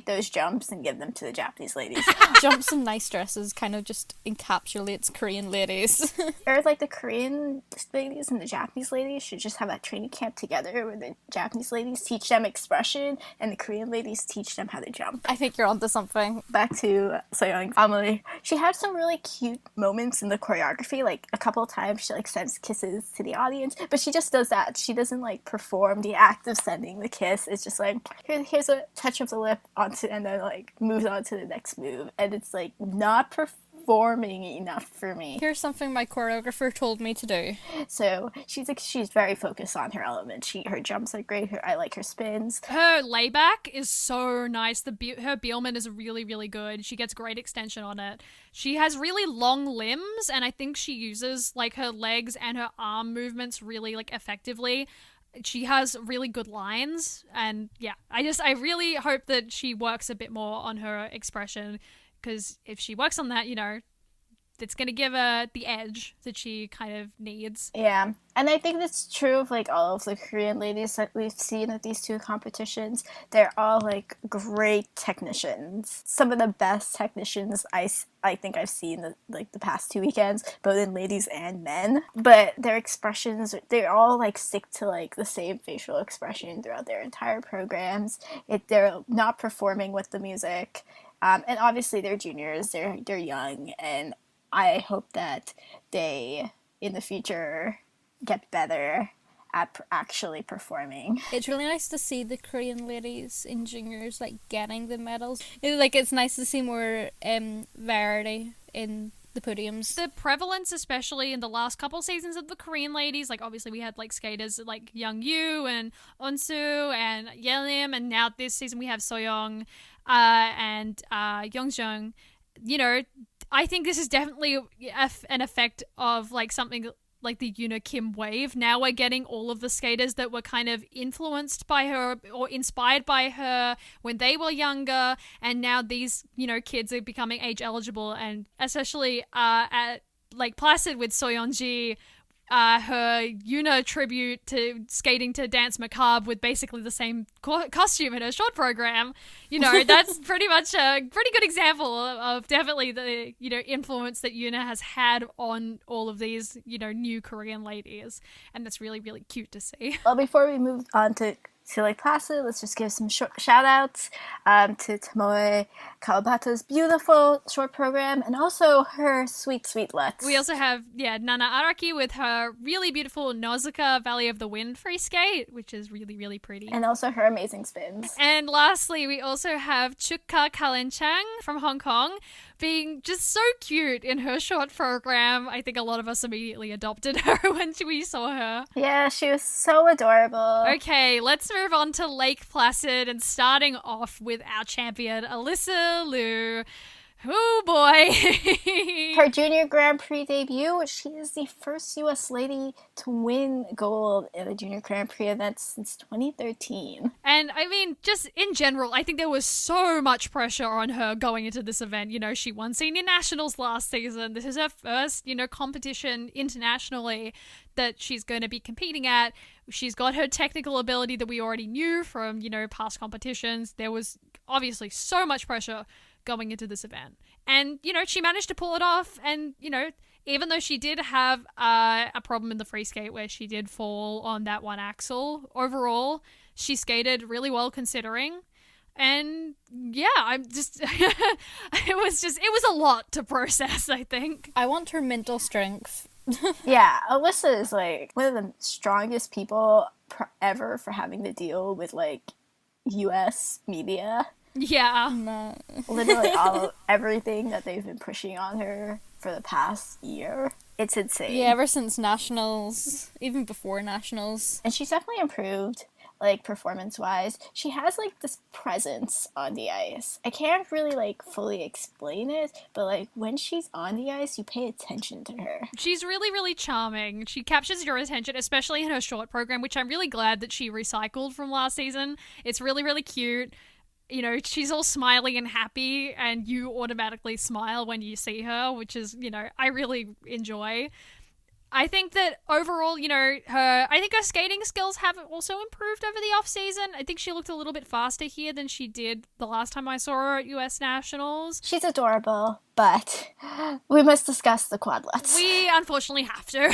those jumps and give them to the Japanese ladies. Jumps and nice dresses kind of just encapsulates Korean ladies. Or the Korean ladies and the Japanese ladies should just have a training camp together where the Japanese ladies teach them expression and the Korean ladies teach them how to jump. I think you're onto something. Back to Soyoung Amelie. She had some really cute moments in the choreography. A couple of times she sends kisses to the audience, but she just does that. She doesn't perform the act of sending the kiss. It's just here's a touch of the lip onto, and then moves on to the next move, and it's not performing enough for me. Here's something my choreographer told me to do. So she's very focused on her element. Her jumps are great. I like her spins. Her layback is so nice. Her Bielman is really, really good. She gets great extension on it. She has really long limbs, and I think she uses her legs and her arm movements really effectively. She has really good lines, and yeah, I really hope that she works a bit more on her expression, because if she works on that, that's going to give her the edge that she kind of needs. Yeah, and I think that's true of like all of the Korean ladies that we've seen at these two competitions. They're all like great technicians. Some of the best technicians I think I've seen the past 2 weekends, both in ladies and men. But their expressions, they all like stick to like the same facial expression throughout their entire programs. They're not performing with the music, and obviously they're juniors. They're young, and I hope that they in the future get better at actually performing. It's really nice to see the Korean ladies in juniors like getting the medals. It's nice to see more variety in the podiums. The prevalence, especially in the last couple seasons of the Korean ladies, like obviously we had like skaters like Youngyu and Onsu and Yelim, and now this season we have Soyoung and Youngjeong. You know, I think this is definitely an effect of like something like the Yuna Kim wave. Now we're getting all of the skaters that were kind of influenced by her or inspired by her when they were younger, and now these, you know, kids are becoming age eligible, and especially at like Placid with Soyeonji, her Yuna tribute to skating to Dance Macabre with basically the same costume in her short program. You know, that's pretty much a pretty good example of definitely the, you know, influence that Yuna has had on all of these, you know, new Korean ladies. And that's really, really cute to see. Well, before we move on to like Placid, let's just give some shout outs to Tomoe Kawabata's beautiful short program, and also her sweet Lutz. We also have, Nana Araki with her really beautiful Nozuka Valley of the Wind free skate, which is really, really pretty. And also her amazing spins. And lastly, we also have Chukka Kalenchang from Hong Kong, being just so cute in her short program. I think a lot of us immediately adopted her when we saw her. Yeah, she was so adorable. Okay, let's move on to Lake Placid, and starting off with our champion, Alyssa Liu. Oh boy. Her Junior Grand Prix debut, she is the first US lady to win gold in a Junior Grand Prix event since 2013. And I mean, just in general, I think there was so much pressure on her going into this event. You know, she won senior nationals last season. This is her first, you know, competition internationally that she's going to be competing at. She's got her technical ability that we already knew from, you know, past competitions. There was obviously so much pressure going into this event. And, you know, she managed to pull it off. And, you know, even though she did have a problem in the free skate where she did fall on that one axle, overall, she skated really well considering. And yeah, I'm just, it was a lot to process, I think. I want her mental strength. Yeah, Alyssa is like one of the strongest people ever for having to deal with like US media. Yeah. No. Literally everything that they've been pushing on her for the past year. It's insane. Yeah, ever since nationals, even before nationals. And she's definitely improved, like, performance-wise. She has, like, this presence on the ice. I can't really, like, fully explain it, but, like, when she's on the ice, you pay attention to her. She's really, really charming. She captures your attention, especially in her short program, which I'm really glad that she recycled from last season. It's really, really cute. You know, she's all smiley and happy, and you automatically smile when you see her, which is, you know, I really enjoy. I think that overall, you know, I think her skating skills have also improved over the off-season. I think she looked a little bit faster here than she did the last time I saw her at US Nationals. She's adorable, but we must discuss the quadlets. We unfortunately have to.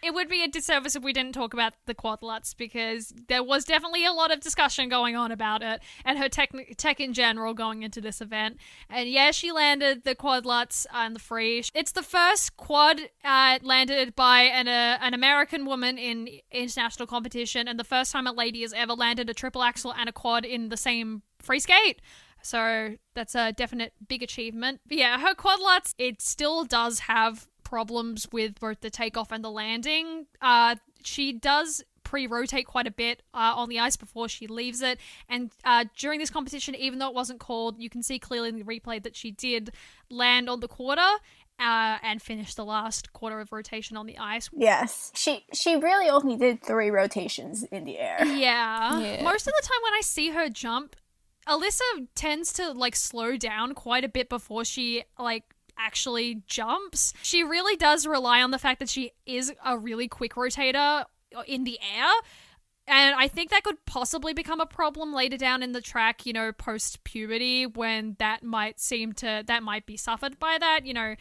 It would be a disservice if we didn't talk about the quadlets, because there was definitely a lot of discussion going on about it and her tech in general going into this event. And yeah, she landed the quadlets on the free. It's the first quad landed by an American woman in international competition, and the first time a lady has ever landed a triple axel and a quad in the same free skate. So that's a definite big achievement. But yeah, her quadlets, it still does have problems with both the takeoff and the landing. She does pre-rotate quite a bit on the ice before she leaves it, and during this competition, even though it wasn't called, you can see clearly in the replay that she did land on the quarter and finish the last quarter of rotation on the ice. Yes, she really only did 3 rotations in the air. Yeah. Most of the time when I see her jump, Alyssa tends to like slow down quite a bit before she like actually jumps. She really does rely on the fact that she is a really quick rotator in the air. And I think that could possibly become a problem later down in the track, you know, post-puberty, when that might be suffered by that. You know,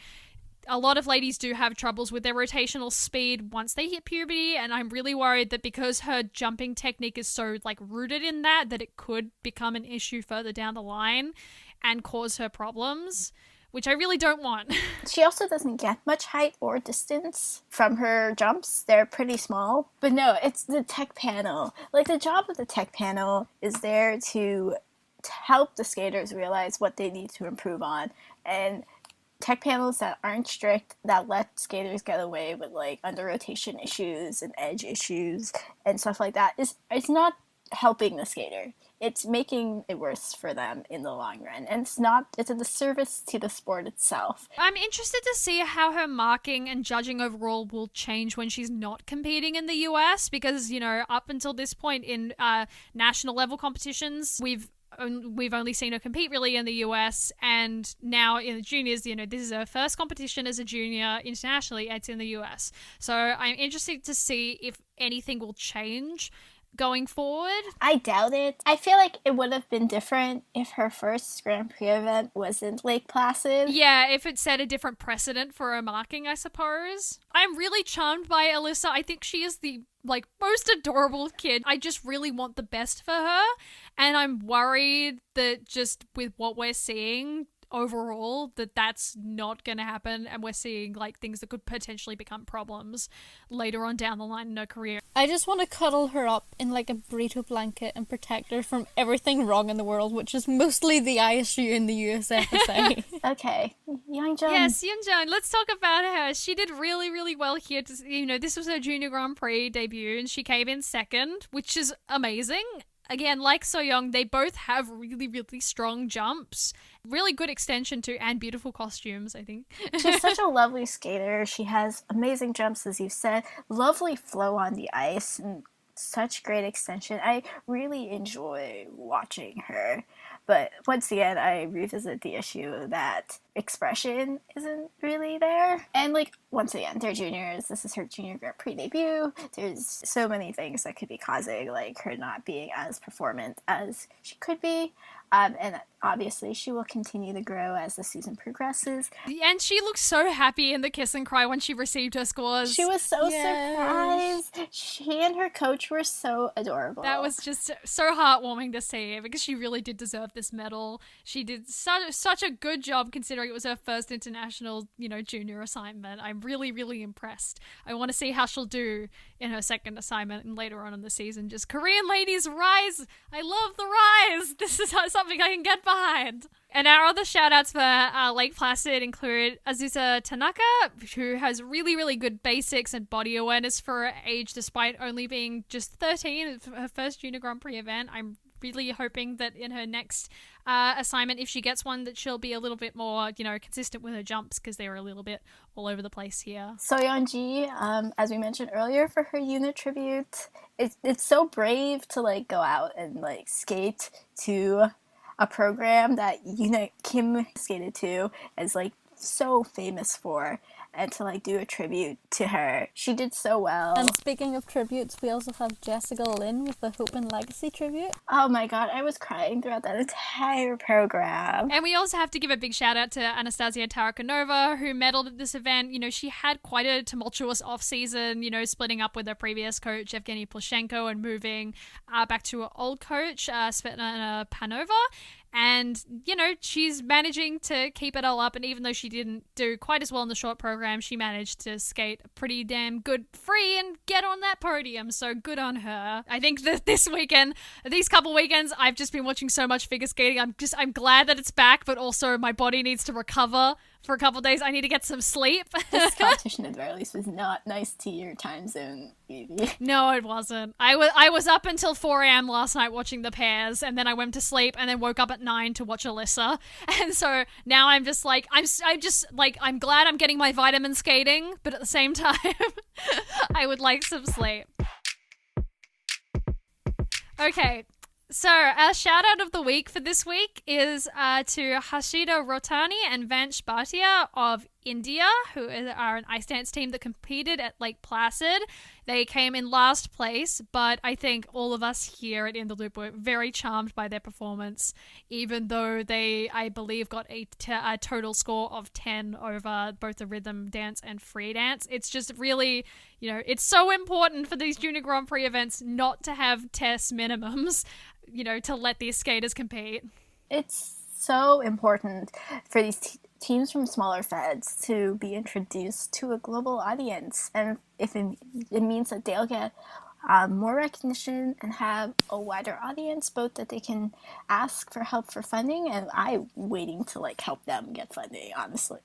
a lot of ladies do have troubles with their rotational speed once they hit puberty, and I'm really worried that because her jumping technique is so, like, rooted in that it could become an issue further down the line and cause her problems, which I really don't want. She also doesn't get much height or distance from her jumps. They're pretty small. But no, it's the tech panel. Like, the job of the tech panel is there to help the skaters realize what they need to improve on. And tech panels that aren't strict, that let skaters get away with, like, under rotation issues and edge issues and stuff like that, it's not helping the skater. It's making it worse for them in the long run. And it's a disservice to the sport itself. I'm interested to see how her marking and judging overall will change when she's not competing in the US, because, you know, up until this point in national level competitions, we've only seen her compete really in the US, and now in the juniors, you know, this is her first competition as a junior internationally. It's in the US. So I'm interested to see if anything will change going forward. I doubt it. I feel like it would have been different if her first Grand Prix event wasn't Lake Placid. Yeah, if it set a different precedent for her marking, I suppose. I'm really charmed by Alyssa. I think she is the, like, most adorable kid. I just really want the best for her, and I'm worried that just with what we're seeing overall, that's not going to happen, and we're seeing, like, things that could potentially become problems later on down the line in her career. I just want to cuddle her up in, like, a burrito blanket and protect her from everything wrong in the world, which is mostly the ISU and the USFSA. Okay, Youngjoon. Yes, Youngjoon. Let's talk about her. She did really, really well here. You know, this was her Junior Grand Prix debut, and she came in second, which is amazing. Again, like Soyoung, they both have really, really strong jumps. Really good extension too, and beautiful costumes, I think. She's such a lovely skater. She has amazing jumps, as you said. Lovely flow on the ice, and such great extension. I really enjoy watching her. But once again, I revisit the issue that expression isn't really there. And, like, once again, they're juniors. This is her Junior Grand Prix debut. There's so many things that could be causing, like, her not being as performant as she could be. And obviously she will continue to grow as the season progresses. And she looked so happy in the kiss and cry when she received her scores. She was so surprised. She and her coach were so adorable. That was just so heartwarming to see, because she really did deserve this medal. She did such a good job, considering it was her first international, you know, junior assignment. I'm really, really impressed. I want to see how she'll do in her second assignment and later on in the season. Just Korean ladies rise. I love the rise. This is something I can get behind. And our other shout-outs for Lake Placid include Azusa Tanaka, who has really, really good basics and body awareness for her age, despite only being just 13, her first Junior Grand Prix event. I'm really hoping that in her next assignment, if she gets one, that she'll be a little bit more, you know, consistent with her jumps, because they were a little bit all over the place here. Soyeon-ji, as we mentioned earlier, for her unit tribute, it's so brave to, like, go out and, like, skate to a program that Yoona Kim skated to, is, like, so famous for, and to, like, do a tribute to her. She did so well. And speaking of tributes, we also have Jessica Lynn with the Hope and Legacy tribute. Oh my god, I was crying throughout that entire program. And we also have to give a big shout out to Anastasia Tarakanova, who medaled at this event. You know, she had quite a tumultuous off-season, you know, splitting up with her previous coach, Evgeny Plushenko, and moving back to her old coach, Svetlana Panova. And, you know, she's managing to keep it all up. And even though she didn't do quite as well in the short program, she managed to skate a pretty damn good free and get on that podium. So good on her. I think that this weekend, these couple weekends, I've just been watching so much figure skating. I'm glad that it's back, but also my body needs to recover for a couple of days. I need to get some sleep. This competition at the very least was not nice to your time zone, Evie. No, it wasn't. I was up until 4 a.m. last night watching the pairs, and then I went to sleep and then woke up at 9 to watch Alyssa. And so now I'm just like, I'm glad I'm getting my vitamin skating, but at the same time, I would like some sleep. Okay. So, our shout out of the week for this week is to Hashida Rotani and Vansh Bhatia of India, who are an ice dance team that competed at Lake Placid. They came in last place, but I think all of us here at In the Loop were very charmed by their performance, even though they, I believe, got a total score of 10 over both the rhythm dance and free dance. It's just really, it's so important for these Junior Grand Prix events not to have test minimums, to let these skaters compete. It's so important for these teams from smaller feds to be introduced to a global audience, and if it means that they'll get more recognition and have a wider audience, both that they can ask for help for funding, and I'm waiting to help them get funding, honestly.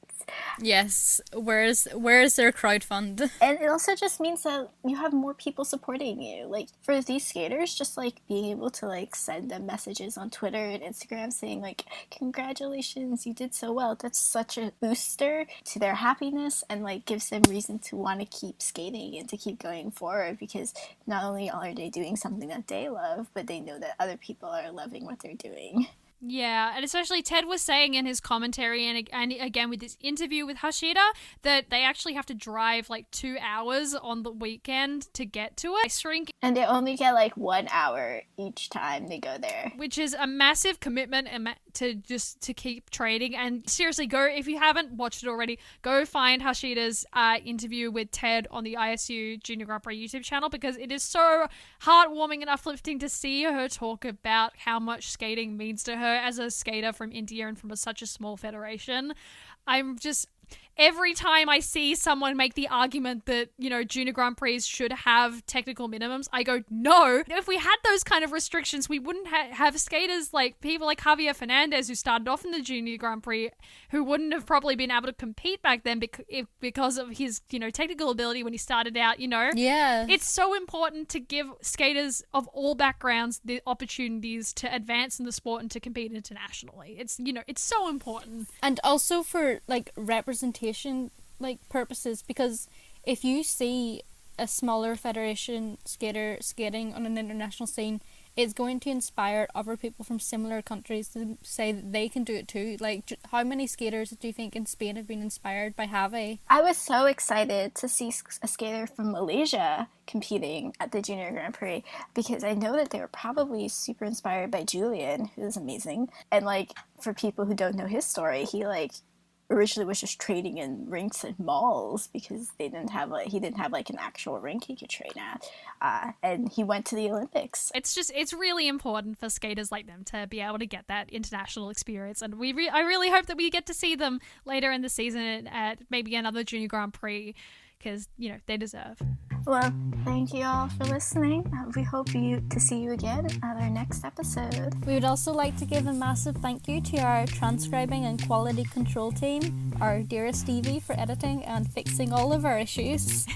Yes, where's their crowdfund? And it also just means that you have more people supporting you. For these skaters, just being able to send them messages on Twitter and Instagram saying congratulations, you did so well. That's such a booster to their happiness, and gives them reason to want to keep skating and to keep going forward, because not only are they doing something that they love, but they know that other people are loving what they're doing. Yeah, and especially Ted was saying in his commentary and again with this interview with Hashida that they actually have to drive 2 hours on the weekend to get to it. Shrink. And they only get 1 hour each time they go there. Which is a massive commitment to keep training. And seriously, go, if you haven't watched it already, go find Hashida's interview with Ted on the ISU Junior Grand Prix YouTube channel, because it is so heartwarming and uplifting to see her talk about how much skating means to her as a skater from India and from such a small federation. Every time I see someone make the argument that, Junior Grand Prix should have technical minimums, I go, no. If we had those kind of restrictions, we wouldn't have skaters people like Javier Fernandez, who started off in the Junior Grand Prix, who wouldn't have probably been able to compete back then because of his, technical ability when he started out, Yeah. It's so important to give skaters of all backgrounds the opportunities to advance in the sport and to compete internationally. It's, it's so important. And also for, representation purposes, because if you see a smaller federation skater skating on an international scene, it's going to inspire other people from similar countries to say that they can do it too. How many skaters do you think in Spain have been inspired by Javi? I was so excited to see a skater from Malaysia competing at the Junior Grand Prix, because I know that they were probably super inspired by Julian, who's amazing. And for people who don't know his story, he originally was just training in rinks and malls because he didn't have an actual rink he could train at, and he went to the Olympics. It's really important for skaters like them to be able to get that international experience, and I really hope that we get to see them later in the season at maybe another Junior Grand Prix, because they deserve. Well, thank you all for listening. We hope to see you again at our next episode. We would also like to give a massive thank you to our transcribing and quality control team, our dearest Evie for editing and fixing all of our issues,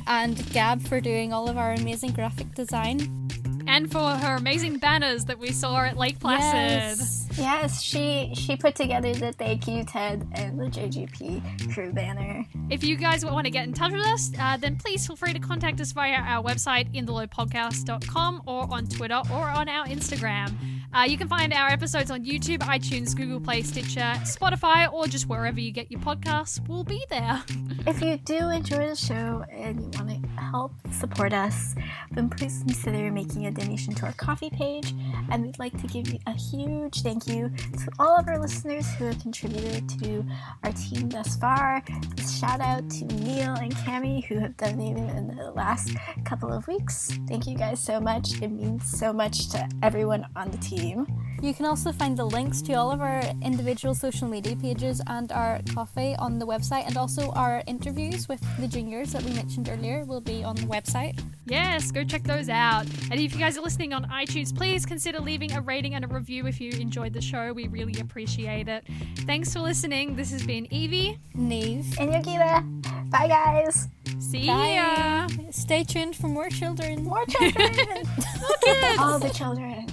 and Gabb for doing all of our amazing graphic design. And for her amazing banners that we saw at Lake Placid. Yes, she put together the Thank You Ted and the JGP crew banner. If you guys want to get in touch with us, then please feel free to contact us via our website, inthelowpodcast.com, or on Twitter or on our Instagram. You can find our episodes on YouTube, iTunes, Google Play, Stitcher, Spotify, or just wherever you get your podcasts. We'll be there. If you do enjoy the show and you want to help support us, then please consider making a donation to our Ko-fi page. And we'd like to give you a huge thank you to all of our listeners who have contributed to our team thus far. Shout out to Neil and Cami, who have donated in the last couple of weeks. Thank you guys so much. It means so much to everyone on the team. You can also find the links to all of our individual social media pages and our Ko-fi on the website, and also our interviews with the juniors that we mentioned earlier will be on the website. Yes, go check those out. And if you guys are listening on iTunes, please consider leaving a rating and a review if you enjoyed the show. We really appreciate it. Thanks for listening. This has been Evie, Niamh, and Yogeeta. Bye, guys. See Bye. ya. Stay tuned for more children. More children. More kids. All the children.